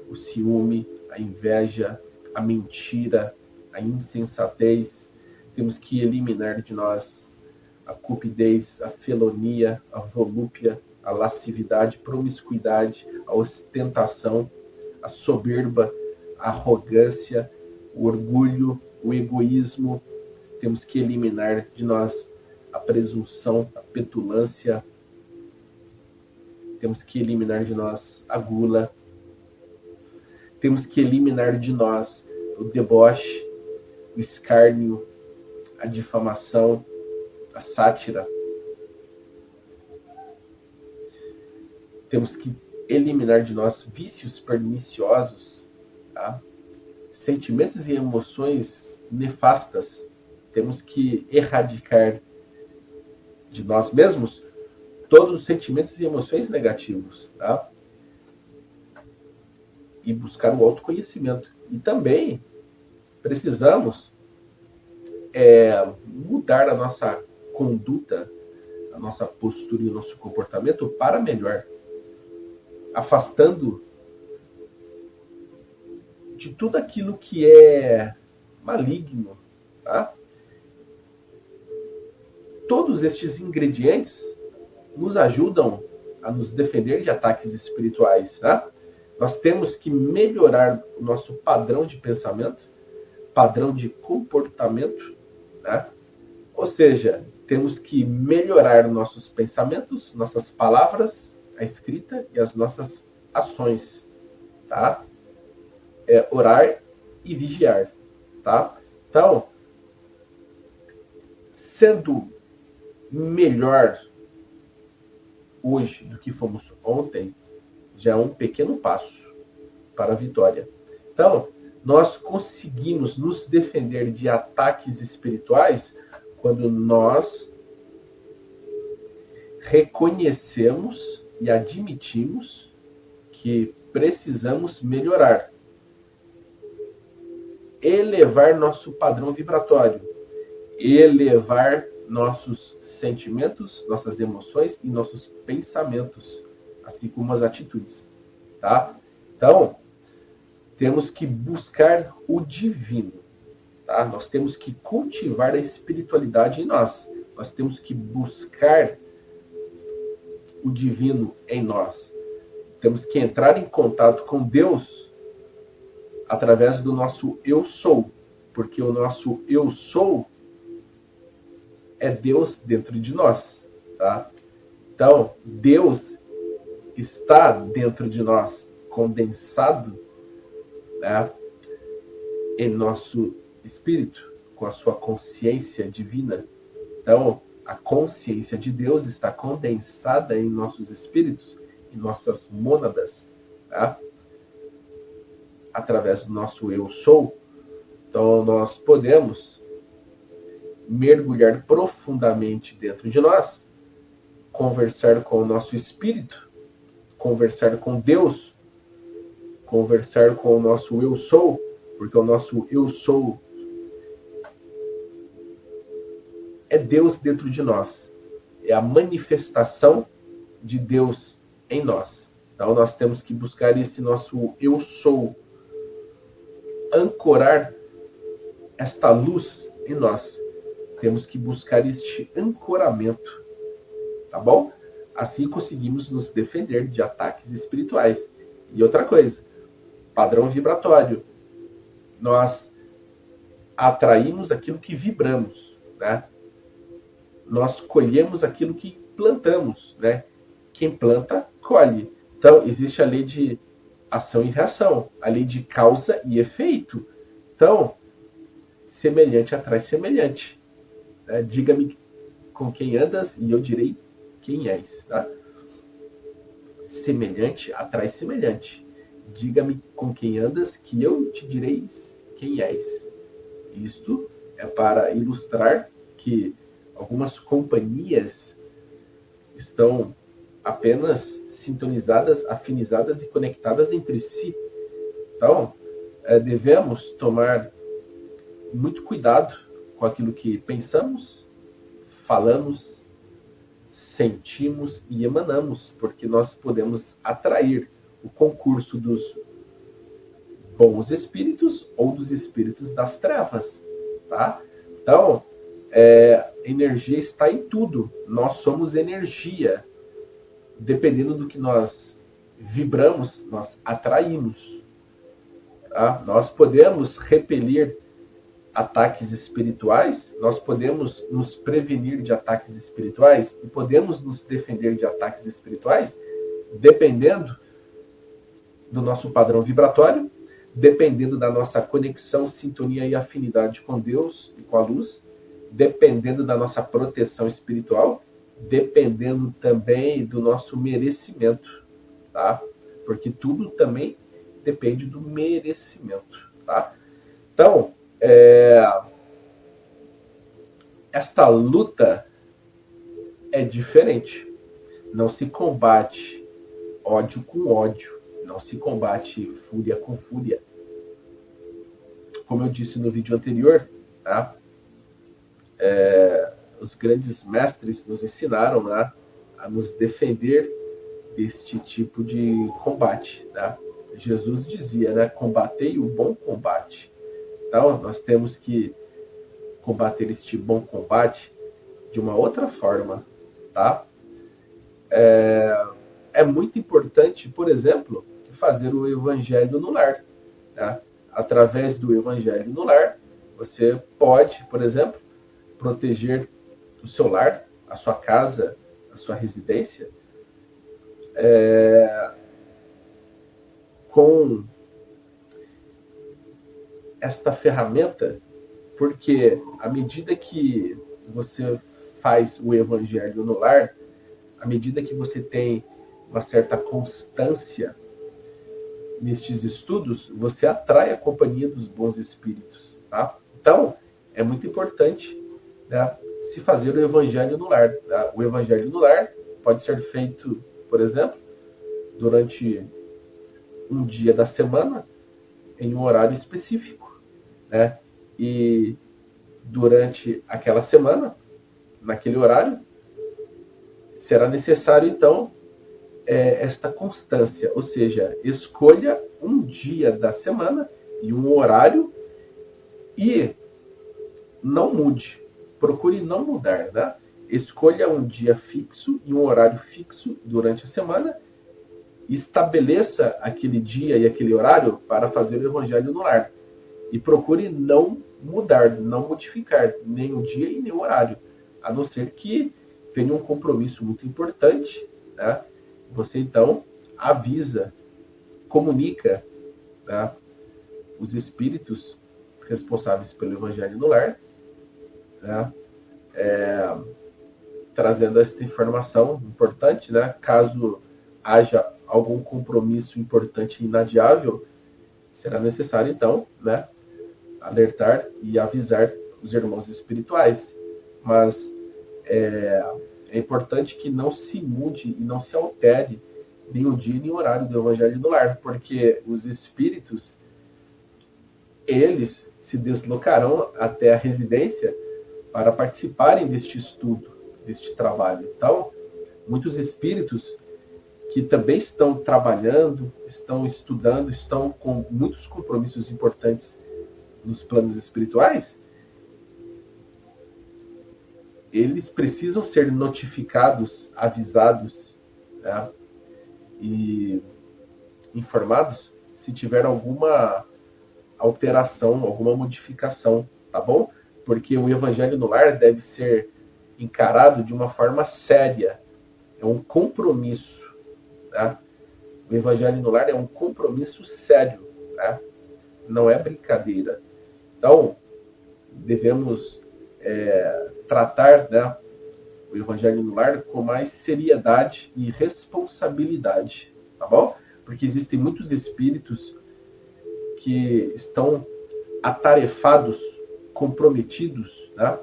Speaker 1: o ciúme, a inveja, a mentira, a insensatez. Temos que eliminar de nós a cupidez, a felonia, a volúpia, a lascividade, promiscuidade, a ostentação, a soberba, a arrogância, o orgulho, o egoísmo. Temos que eliminar de nós a presunção, a petulância. Temos que eliminar de nós a gula. Temos que eliminar de nós o deboche, o escárnio, a difamação, a sátira. Temos que eliminar de nós vícios perniciosos, tá? Sentimentos e emoções nefastas. Temos que erradicar de nós mesmos todos os sentimentos e emoções negativos, tá? E buscar o autoconhecimento. E também precisamos mudar a nossa conduta, a nossa postura e o nosso comportamento para melhor, afastando de tudo aquilo que é maligno, tá? Todos estes ingredientes nos ajudam a nos defender de ataques espirituais, tá? Nós temos que melhorar o nosso padrão de pensamento, padrão de comportamento, né? Ou seja, temos que melhorar nossos pensamentos, nossas palavras, a escrita e as nossas ações, tá? Orar e vigiar, tá? Então, sendo melhor hoje do que fomos ontem, já é um pequeno passo para a vitória. Então, nós conseguimos nos defender de ataques espirituais quando nós reconhecemos e admitimos que precisamos melhorar, elevar nosso padrão vibratório, elevar nossos sentimentos, nossas emoções e nossos pensamentos, assim como as atitudes, tá? Então, temos que buscar o divino, tá? Nós temos que cultivar a espiritualidade em nós. Nós temos que buscar o divino em nós. Temos que entrar em contato com Deus através do nosso eu sou, porque o nosso eu sou é Deus dentro de nós, tá? Então, Deus está dentro de nós, condensado, né, em nosso espírito, com a sua consciência divina. Então, a consciência de Deus está condensada em nossos espíritos, em nossas mônadas, tá? Através do nosso eu sou. Então, nós podemos mergulhar profundamente dentro de nós, conversar com o nosso espírito, conversar com Deus, conversar com o nosso eu sou, porque o nosso eu sou é Deus dentro de nós, é a manifestação de Deus em nós. Então nós temos que buscar esse nosso eu sou, ancorar esta luz em nós. Temos que buscar este ancoramento, tá bom? Assim conseguimos nos defender de ataques espirituais. E outra coisa, padrão vibratório. Nós atraímos aquilo que vibramos, né? Nós colhemos aquilo que plantamos, né? Quem planta, colhe. Então, existe a lei de ação e reação, a lei de causa e efeito. Então, semelhante atrai semelhante. Né? Diga-me com quem andas e eu direi quem és. Tá? Semelhante atrai semelhante. Diga-me com quem andas que eu te direi quem és. Isto é para ilustrar que algumas companhias estão apenas sintonizadas, afinizadas e conectadas entre si. Então, devemos tomar muito cuidado com aquilo que pensamos, falamos, sentimos e emanamos, porque nós podemos atrair o concurso dos bons espíritos ou dos espíritos das trevas, tá? Então, energia está em tudo. Nós somos energia. Dependendo do que nós vibramos, nós atraímos. Tá? Nós podemos repelir ataques espirituais, nós podemos nos prevenir de ataques espirituais e podemos nos defender de ataques espirituais, dependendo do nosso padrão vibratório, dependendo da nossa conexão, sintonia e afinidade com Deus e com a luz, dependendo da nossa proteção espiritual, dependendo também do nosso merecimento, tá? Porque tudo também depende do merecimento, tá? Então, esta luta é diferente. Não se combate ódio com ódio, não se combate fúria com fúria. Como eu disse no vídeo anterior, tá? Os grandes mestres nos ensinaram, né, a nos defender deste tipo de combate. Tá? Jesus dizia, né, combatei o bom combate. Então, nós temos que combater este bom combate de uma outra forma. Tá? É muito importante, por exemplo, fazer o evangelho no lar. Tá? Através do evangelho no lar, você pode, por exemplo, proteger o seu lar, a sua casa, a sua residência, com esta ferramenta, porque à medida que você faz o evangelho no lar, à medida que você tem uma certa constância nestes estudos, você atrai a companhia dos bons espíritos. Tá? Então, é muito importante, né, se fazer o evangelho no lar. Tá? O evangelho no lar pode ser feito, por exemplo, durante um dia da semana, em um horário específico. Né? E durante aquela semana, naquele horário, será necessário, então, esta constância. Ou seja, escolha um dia da semana e um horário e não mude. Procure não mudar, né? Escolha um dia fixo e um horário fixo durante a semana. Estabeleça aquele dia e aquele horário para fazer o evangelho no lar. E procure não mudar, não modificar nem o dia e nem o horário. A não ser que tenha um compromisso muito importante, né? Você, então, avisa, comunica, né, os espíritos responsáveis pelo evangelho no lar, né, trazendo esta informação importante, né, caso haja algum compromisso importante e inadiável, será necessário, então, né, alertar e avisar os irmãos espirituais. Mas é importante que não se mude e não se altere nem o dia nem o horário do evangelho no lar, porque os espíritos, eles se deslocarão até a residência para participarem deste estudo, deste trabalho. Então, muitos espíritos que também estão trabalhando, estão estudando, estão com muitos compromissos importantes nos planos espirituais, eles precisam ser notificados, avisados, né, e informados se tiver alguma alteração, alguma modificação, tá bom? Porque o evangelho no lar deve ser encarado de uma forma séria, é um compromisso, né? O evangelho no lar é um compromisso sério, né? Não é brincadeira. Então, devemos tratar, né, o evangelho no lar com mais seriedade e responsabilidade, tá bom? Porque existem muitos espíritos que estão atarefados, comprometidos, né,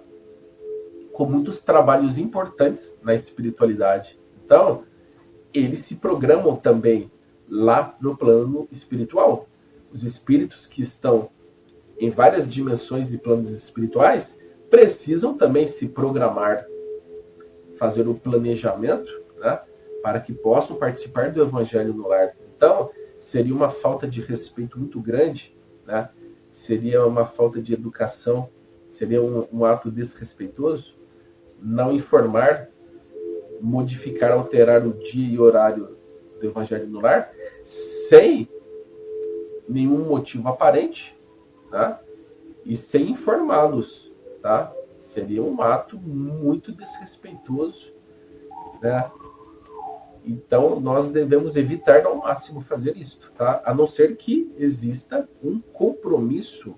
Speaker 1: com muitos trabalhos importantes na espiritualidade. Então, eles se programam também lá no plano espiritual. Os espíritos que estão em várias dimensões e planos espirituais precisam também se programar, fazer o planejamento, né, para que possam participar do evangelho no lar. Então, seria uma falta de respeito muito grande, né? Seria uma falta de educação, seria um ato desrespeitoso não informar, modificar, alterar o dia e horário do evangelho no lar sem nenhum motivo aparente, tá? E sem informá-los, tá? Seria um ato muito desrespeitoso, né? Então, nós devemos evitar ao máximo fazer isso, tá? A não ser que exista um compromisso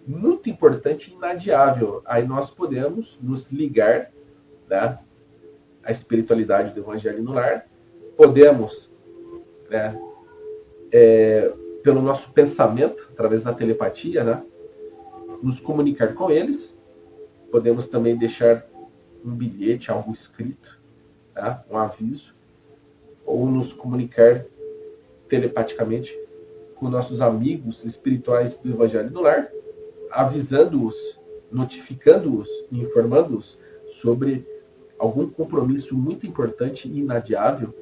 Speaker 1: muito importante e inadiável. Aí nós podemos nos ligar, né, à espiritualidade do Evangelho no lar, podemos, né, pelo nosso pensamento, através da telepatia, né, nos comunicar com eles, podemos também deixar um bilhete, algo escrito, tá? Um aviso, ou nos comunicar telepaticamente com nossos amigos espirituais do Evangelho do Lar, avisando-os, notificando-os e informando-os sobre algum compromisso muito importante e inadiável,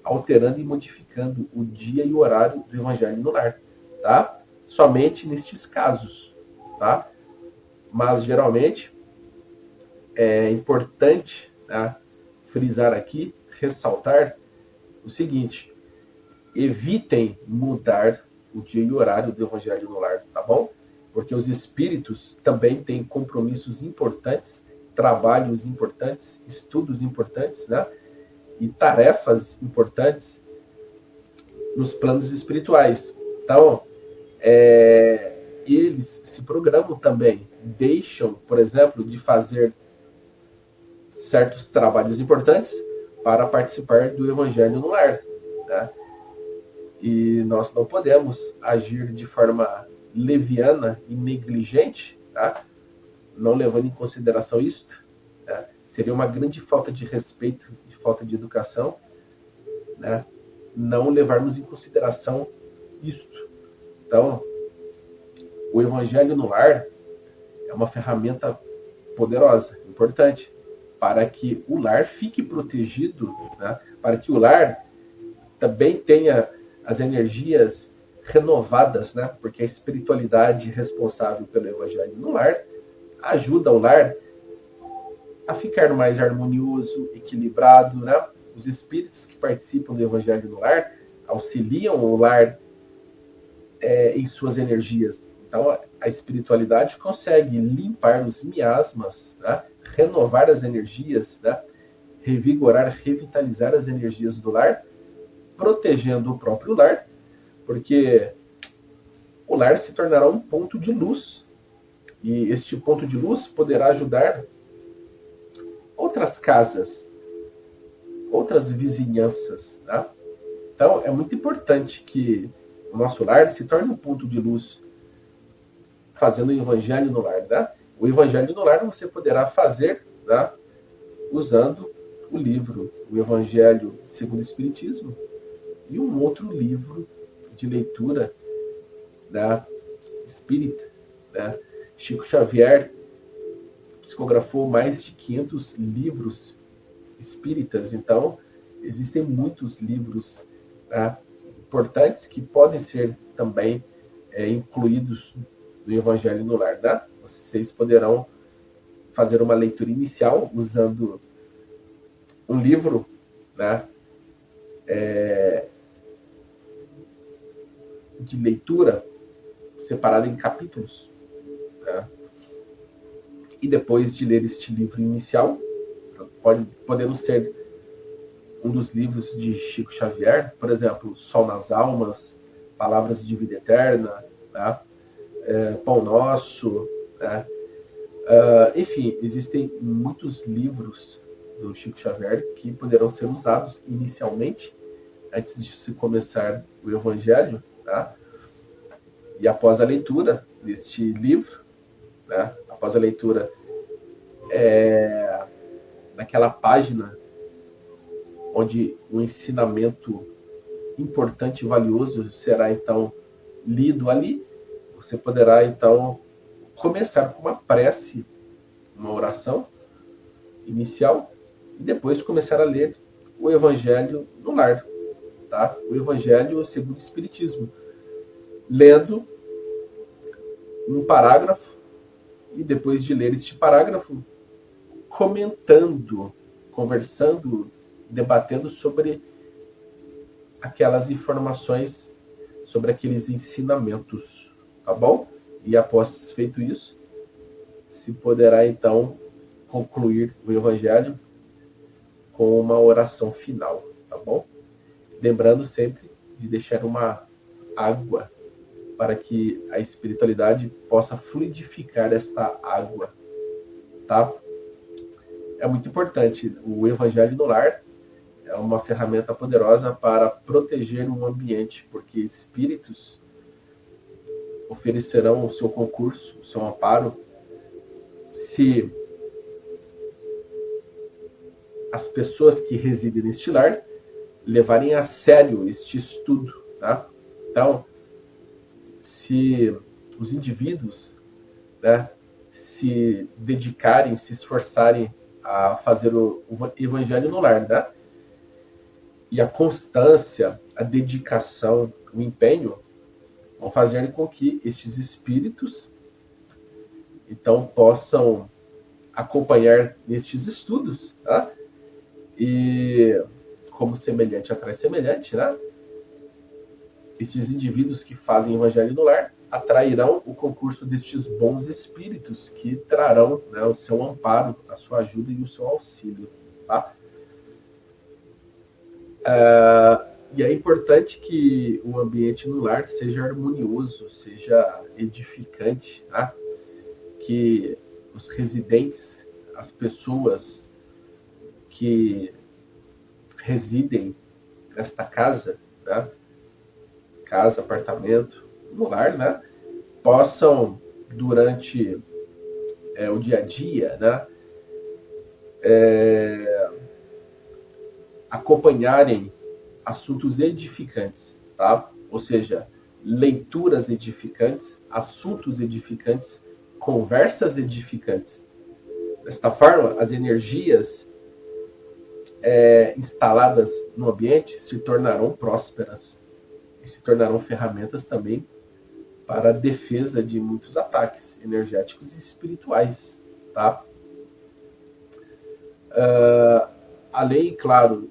Speaker 1: alterando e modificando o dia e o horário do Evangelho no Lar, tá? Somente nestes casos, tá? Mas geralmente é importante, tá, frisar aqui, ressaltar o seguinte: evitem mudar o dia e o horário do Evangelho no Lar, tá bom? Porque os espíritos também têm compromissos importantes, trabalhos importantes, estudos importantes, né? E tarefas importantes nos planos espirituais. Então, eles se programam também, deixam, por exemplo, de fazer certos trabalhos importantes para participar do Evangelho no Lar, né? E nós não podemos agir de forma leviana e negligente, tá? Não levando em consideração isto, né? Seria uma grande falta de respeito, de falta de educação, né? Não levarmos em consideração isto. Então, o Evangelho no Lar é uma ferramenta poderosa, importante, para que o lar fique protegido, né? Para que o lar também tenha as energias renovadas, né? Porque a espiritualidade responsável pelo Evangelho no lar ajuda o lar a ficar mais harmonioso, equilibrado, né? Os espíritos que participam do Evangelho no lar auxiliam o lar em suas energias. Então, a espiritualidade consegue limpar os miasmas, né? Renovar as energias, né? Revigorar, revitalizar as energias do lar, protegendo o próprio lar, porque o lar se tornará um ponto de luz, e este ponto de luz poderá ajudar outras casas, outras vizinhanças, né? Então, é muito importante que o nosso lar se torne um ponto de luz, fazendo o Evangelho no lar, né? O Evangelho no lar você poderá fazer, né, usando o livro O Evangelho segundo o Espiritismo e um outro livro de leitura, né, espírita, né? Chico Xavier psicografou mais de 500 livros espíritas, então existem muitos livros, né, importantes que podem ser também incluídos do Evangelho no Lar, né? Vocês poderão fazer uma leitura inicial usando um livro, né, de leitura separado em capítulos, né? E depois de ler este livro inicial, podendo ser um dos livros de Chico Xavier, por exemplo, Sol nas Almas, Palavras de Vida Eterna, né? Pão Nosso, né? Enfim, existem muitos livros do Chico Xavier que poderão ser usados inicialmente, antes de se começar o Evangelho, tá? E após a leitura deste livro, né? Após a leitura naquela página onde o ensinamento importante e valioso será então lido ali, você poderá então começar com uma prece, uma oração inicial, e depois começar a ler o Evangelho no Lar, tá? O Evangelho segundo o Espiritismo, lendo um parágrafo, e depois de ler este parágrafo, comentando, conversando, debatendo sobre aquelas informações, sobre aqueles ensinamentos, tá bom? E após feito isso, se poderá então concluir o Evangelho com uma oração final, tá bom? Lembrando sempre de deixar uma água para que a espiritualidade possa fluidificar esta água, tá? É muito importante. O Evangelho no Lar é uma ferramenta poderosa para proteger um ambiente, porque espíritos oferecerão o seu concurso, o seu amparo, se as pessoas que residem neste lar levarem a sério este estudo, tá? Então, se os indivíduos, né, se dedicarem, se esforçarem a fazer o Evangelho no Lar, né? E a constância, a dedicação, o empenho vão fazer com que estes espíritos então possam acompanhar estes estudos, tá? E como semelhante atrai semelhante, né? Estes indivíduos que fazem o Evangelho no Lar atrairão o concurso destes bons espíritos que trarão, né, o seu amparo, a sua ajuda e o seu auxílio, tá? E é importante que o ambiente no lar seja harmonioso, seja edificante, tá? Que os residentes, as pessoas que residem nesta casa, né? Casa, apartamento, no lar, né? Possam, durante o dia a dia, né? Acompanharem assuntos edificantes, tá? Ou seja, leituras edificantes, assuntos edificantes, conversas edificantes. Desta forma, as energias instaladas no ambiente se tornarão prósperas e se tornarão ferramentas também para a defesa de muitos ataques energéticos e espirituais, tá? Além, claro,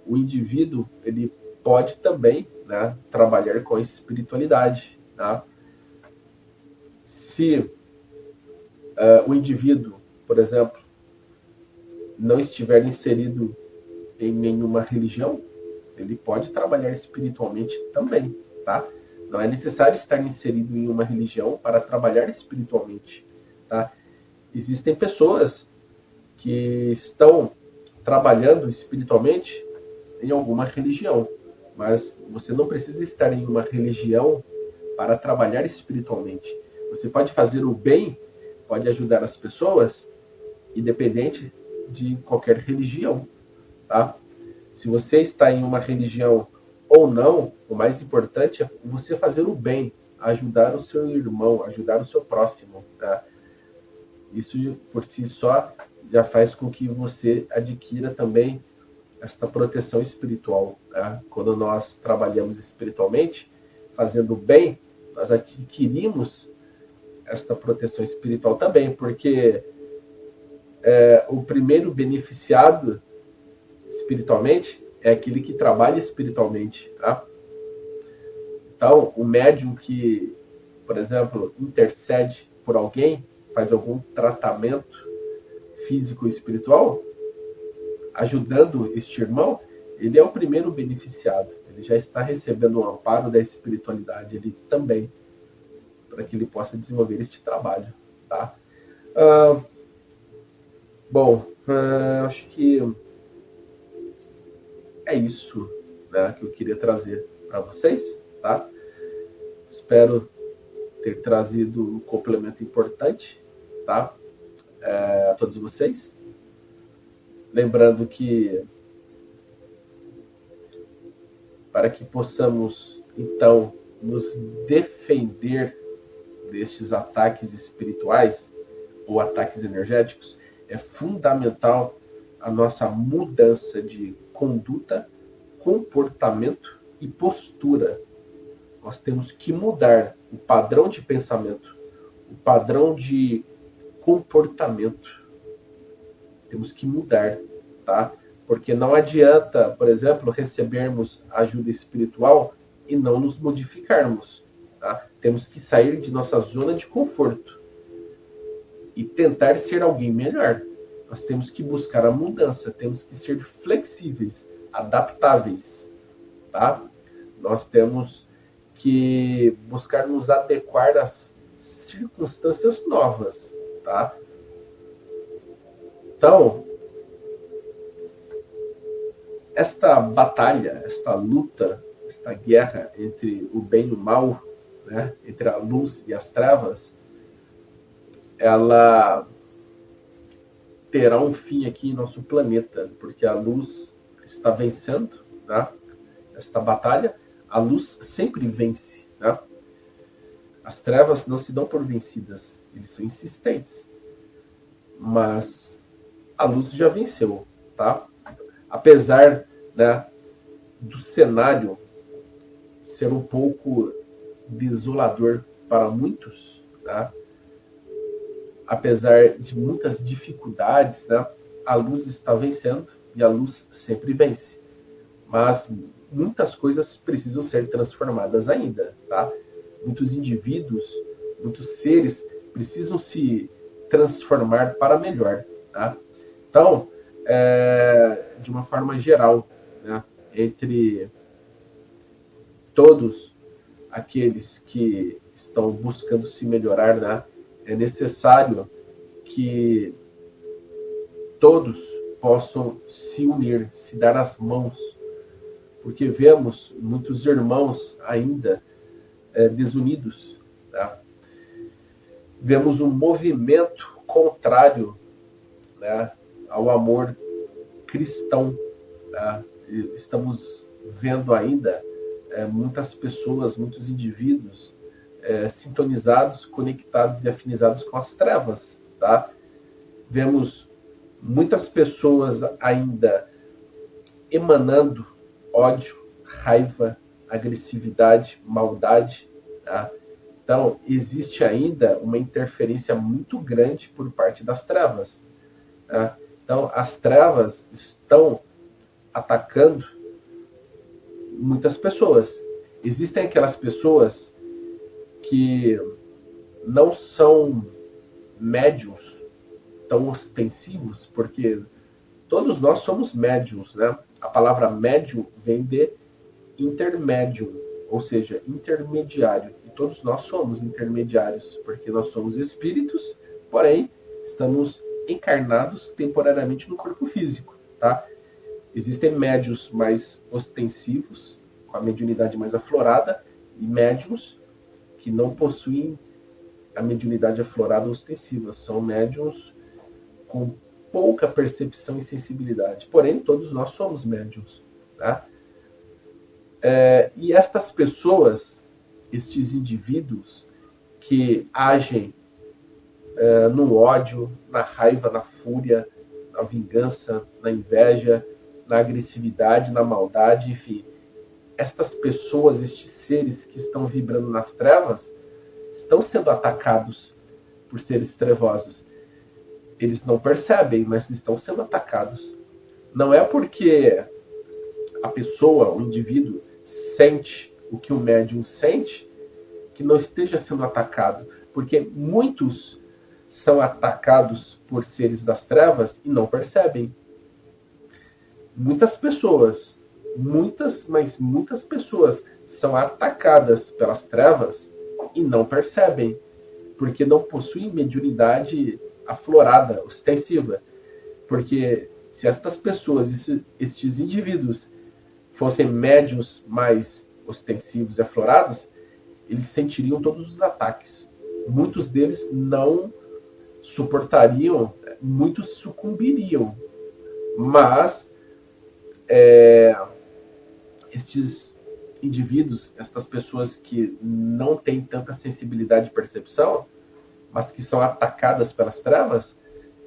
Speaker 1: o indivíduo ele pode também, né, trabalhar com a espiritualidade, tá? Se o indivíduo, por exemplo, não estiver inserido em nenhuma religião, ele pode trabalhar espiritualmente também, tá? Não é necessário estar inserido em uma religião para trabalhar espiritualmente, tá? Existem pessoas que estão trabalhando espiritualmente em alguma religião, mas você não precisa estar em uma religião para trabalhar espiritualmente. Você pode fazer o bem, pode ajudar as pessoas, independente de qualquer religião, tá? Se você está em uma religião ou não, o mais importante é você fazer o bem, ajudar o seu irmão, ajudar o seu próximo, tá? Isso por si só já faz com que você adquira também esta proteção espiritual, tá? Quando nós trabalhamos espiritualmente, fazendo o bem, nós adquirimos esta proteção espiritual também, porque o primeiro beneficiado espiritualmente é aquele que trabalha espiritualmente, tá? Então, o médium que, por exemplo, intercede por alguém, faz algum tratamento físico e espiritual, ajudando este irmão, ele é o primeiro beneficiado. Ele já está recebendo o amparo da espiritualidade, ele também, para que ele possa desenvolver este trabalho, tá? Acho que é isso, né, que eu queria trazer para vocês, tá? Espero ter trazido um complemento importante, tá? A todos vocês. Lembrando que para que possamos, então, nos defender destes ataques espirituais ou ataques energéticos, é fundamental a nossa mudança de conduta, comportamento e postura. Nós temos que mudar o padrão de pensamento, o padrão de comportamento. Temos que mudar, tá? Porque não adianta, por exemplo, recebermos ajuda espiritual e não nos modificarmos, tá? Temos que sair de nossa zona de conforto e tentar ser alguém melhor. Nós temos que buscar a mudança, temos que ser flexíveis, adaptáveis, tá? Nós temos que buscar nos adequar às circunstâncias novas, tá? Então, esta batalha, esta luta, esta guerra entre o bem e o mal, né, entre a luz e as trevas, ela terá um fim aqui em nosso planeta, porque a luz está vencendo, né, esta batalha. A luz sempre vence, né? As trevas não se dão por vencidas, eles são insistentes. Mas a luz já venceu, tá? Apesar, né, do cenário ser um pouco desolador para muitos, tá? Apesar de muitas dificuldades, né, a luz está vencendo e a luz sempre vence. Mas muitas coisas precisam ser transformadas ainda, tá? Muitos indivíduos, muitos seres precisam se transformar para melhor, tá? Então, de uma forma geral, né, entre todos aqueles que estão buscando se melhorar, né, é necessário que todos possam se unir, se dar as mãos, porque vemos muitos irmãos ainda desunidos, tá? Vemos um movimento contrário, né, ao amor cristão, tá? Estamos vendo ainda muitas pessoas, muitos indivíduos sintonizados, conectados e afinizados com as trevas, tá? Vemos muitas pessoas ainda emanando ódio, raiva, agressividade, maldade, tá? Então, existe ainda uma interferência muito grande por parte das trevas, tá? Então, as trevas estão atacando muitas pessoas. Existem aquelas pessoas que não são médiums tão ostensivos, porque todos nós somos médiums, né? A palavra médium vem de intermédium, ou seja, intermediário. E todos nós somos intermediários, porque nós somos espíritos, porém estamos encarnados temporariamente no corpo físico, tá? Existem médiuns mais ostensivos, com a mediunidade mais aflorada, e médiuns que não possuem a mediunidade aflorada ou ostensiva. São médiuns com pouca percepção e sensibilidade. Porém, todos nós somos médiuns, tá? E estas pessoas, estes indivíduos que agem no ódio, na raiva, na fúria, na vingança, na inveja, na agressividade, na maldade, enfim, estas pessoas, estes seres que estão vibrando nas trevas, estão sendo atacados por seres trevosos. Eles não percebem, mas estão sendo atacados. Não é porque a pessoa, o indivíduo, sente o que o médium sente, que não esteja sendo atacado. Porque muitos são atacados por seres das trevas e não percebem. Muitas pessoas, mas muitas pessoas são atacadas pelas trevas e não percebem, porque não possuem mediunidade aflorada, ostensiva. Porque se estas pessoas, estes indivíduos, fossem médiuns mais ostensivos e aflorados, eles sentiriam todos os ataques. Muitos deles não suportariam, muitos sucumbiriam. Mas estes indivíduos, estas pessoas que não têm tanta sensibilidade de percepção, mas que são atacadas pelas trevas,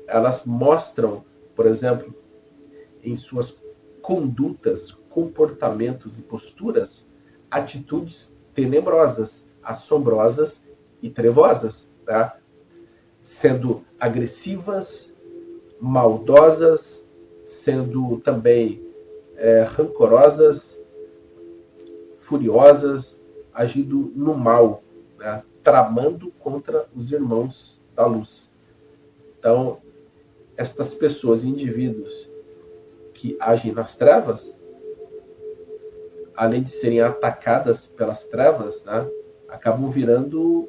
Speaker 1: elas mostram, por exemplo, em suas condutas, comportamentos e posturas, atitudes tenebrosas, assombrosas e trevosas, tá? Sendo agressivas, maldosas, sendo também rancorosas, furiosas, agindo no mal, né? Tramando contra os irmãos da luz. Então, estas pessoas, indivíduos que agem nas trevas, além de serem atacadas pelas trevas, né, acabam virando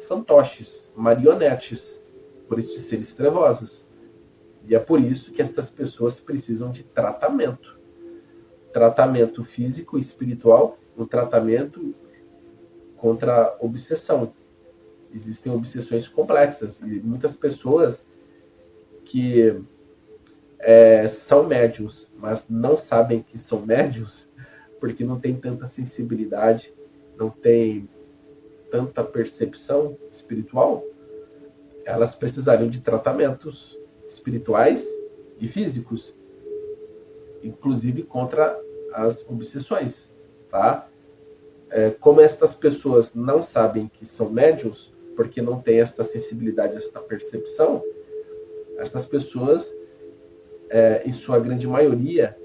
Speaker 1: fantoches, marionetes por estes seres trevosos. E é por isso que estas pessoas precisam de tratamento. Tratamento físico e espiritual, um tratamento contra a obsessão. Existem obsessões complexas e muitas pessoas que são médiuns, mas não sabem que são médiuns porque não tem tanta sensibilidade, não tem tanta percepção espiritual, elas precisariam de tratamentos espirituais e físicos, inclusive contra as obsessões, tá? Como estas pessoas não sabem que são médiuns, porque não têm esta sensibilidade, esta percepção, estas pessoas, em sua grande maioria,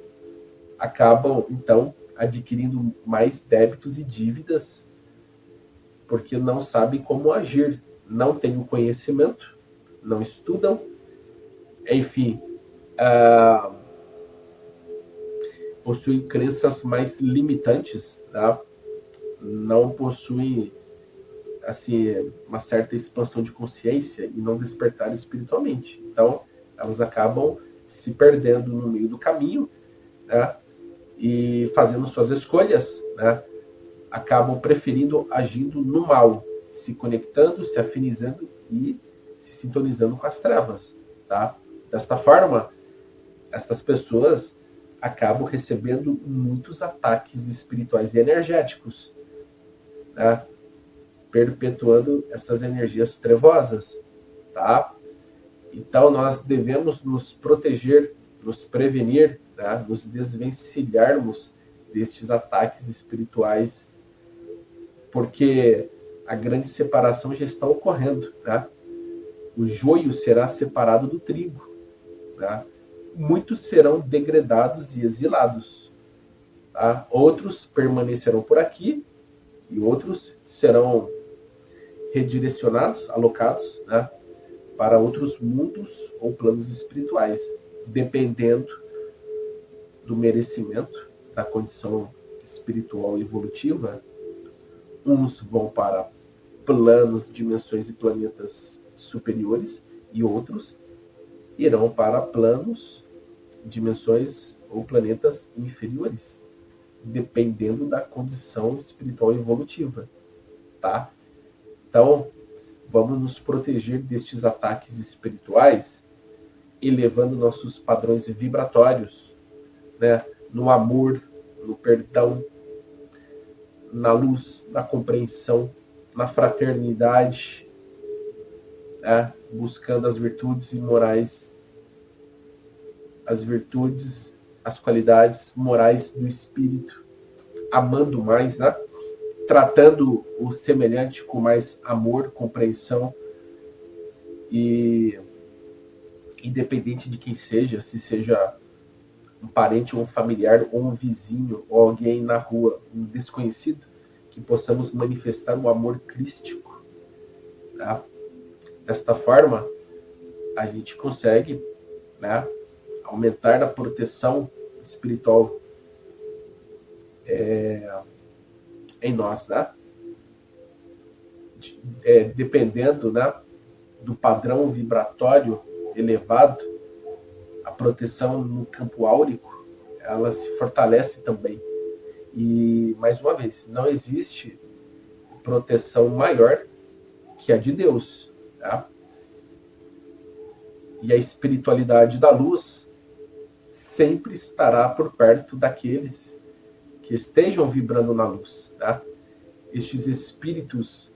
Speaker 1: acabam, então, adquirindo mais débitos e dívidas, porque não sabem como agir, não têm o conhecimento, não estudam, enfim, possuem crenças mais limitantes, tá? Não possuem assim, uma certa expansão de consciência e não despertar espiritualmente. Então, elas acabam se perdendo no meio do caminho, né? E fazendo suas escolhas, né? Acabam preferindo agindo no mal, se conectando, se afinizando e se sintonizando com as trevas, tá? Desta forma, estas pessoas acabam recebendo muitos ataques espirituais e energéticos, né? Perpetuando essas energias trevosas, tá? Então nós devemos nos proteger, nos prevenir, né? Nos desvencilharmos destes ataques espirituais, porque a grande separação já está ocorrendo, né? O joio será separado do trigo, né? Muitos serão degradados e exilados, tá? Outros permanecerão por aqui e outros serão redirecionados, alocados, né, para outros mundos ou planos espirituais, dependendo do merecimento, da condição espiritual evolutiva. Uns vão para planos, dimensões e planetas superiores e outros irão para planos, dimensões ou planetas inferiores, dependendo da condição espiritual evolutiva, tá? Então, vamos nos proteger destes ataques espirituais, elevando nossos padrões vibratórios, né? No amor, no perdão, na luz, na compreensão, na fraternidade, né? Buscando as virtudes morais, as virtudes, as qualidades morais do espírito, amando mais, né? Tratando o semelhante com mais amor, compreensão e independente de quem seja, se seja um parente ou um familiar ou um vizinho ou alguém na rua, um desconhecido, que possamos manifestar o amor crístico. Tá? Desta forma, a gente consegue, né, aumentar a proteção espiritual em nós, né? Dependendo, né, do padrão vibratório elevado, a proteção no campo áurico, ela se fortalece também. E, mais uma vez, não existe proteção maior que a de Deus. Tá? E a espiritualidade da luz sempre estará por perto daqueles que estejam vibrando na luz. Tá? Estes espíritos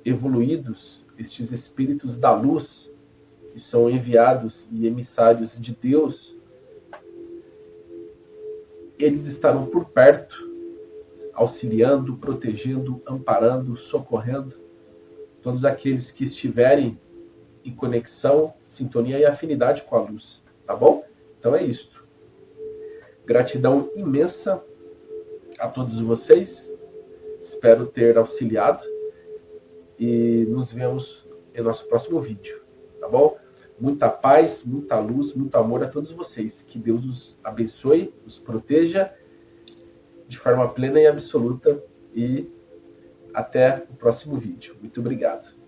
Speaker 1: evoluídos, estes espíritos da luz, que são enviados e emissários de Deus, eles estarão por perto, auxiliando, protegendo, amparando, socorrendo todos aqueles que estiverem em conexão, sintonia e afinidade com a luz. Tá bom? Então é isto. Gratidão imensa a todos vocês. Espero ter auxiliado. E nos vemos em nosso próximo vídeo. Tá bom? Muita paz, muita luz, muito amor a todos vocês. Que Deus os abençoe, os proteja de forma plena e absoluta. E até o próximo vídeo. Muito obrigado.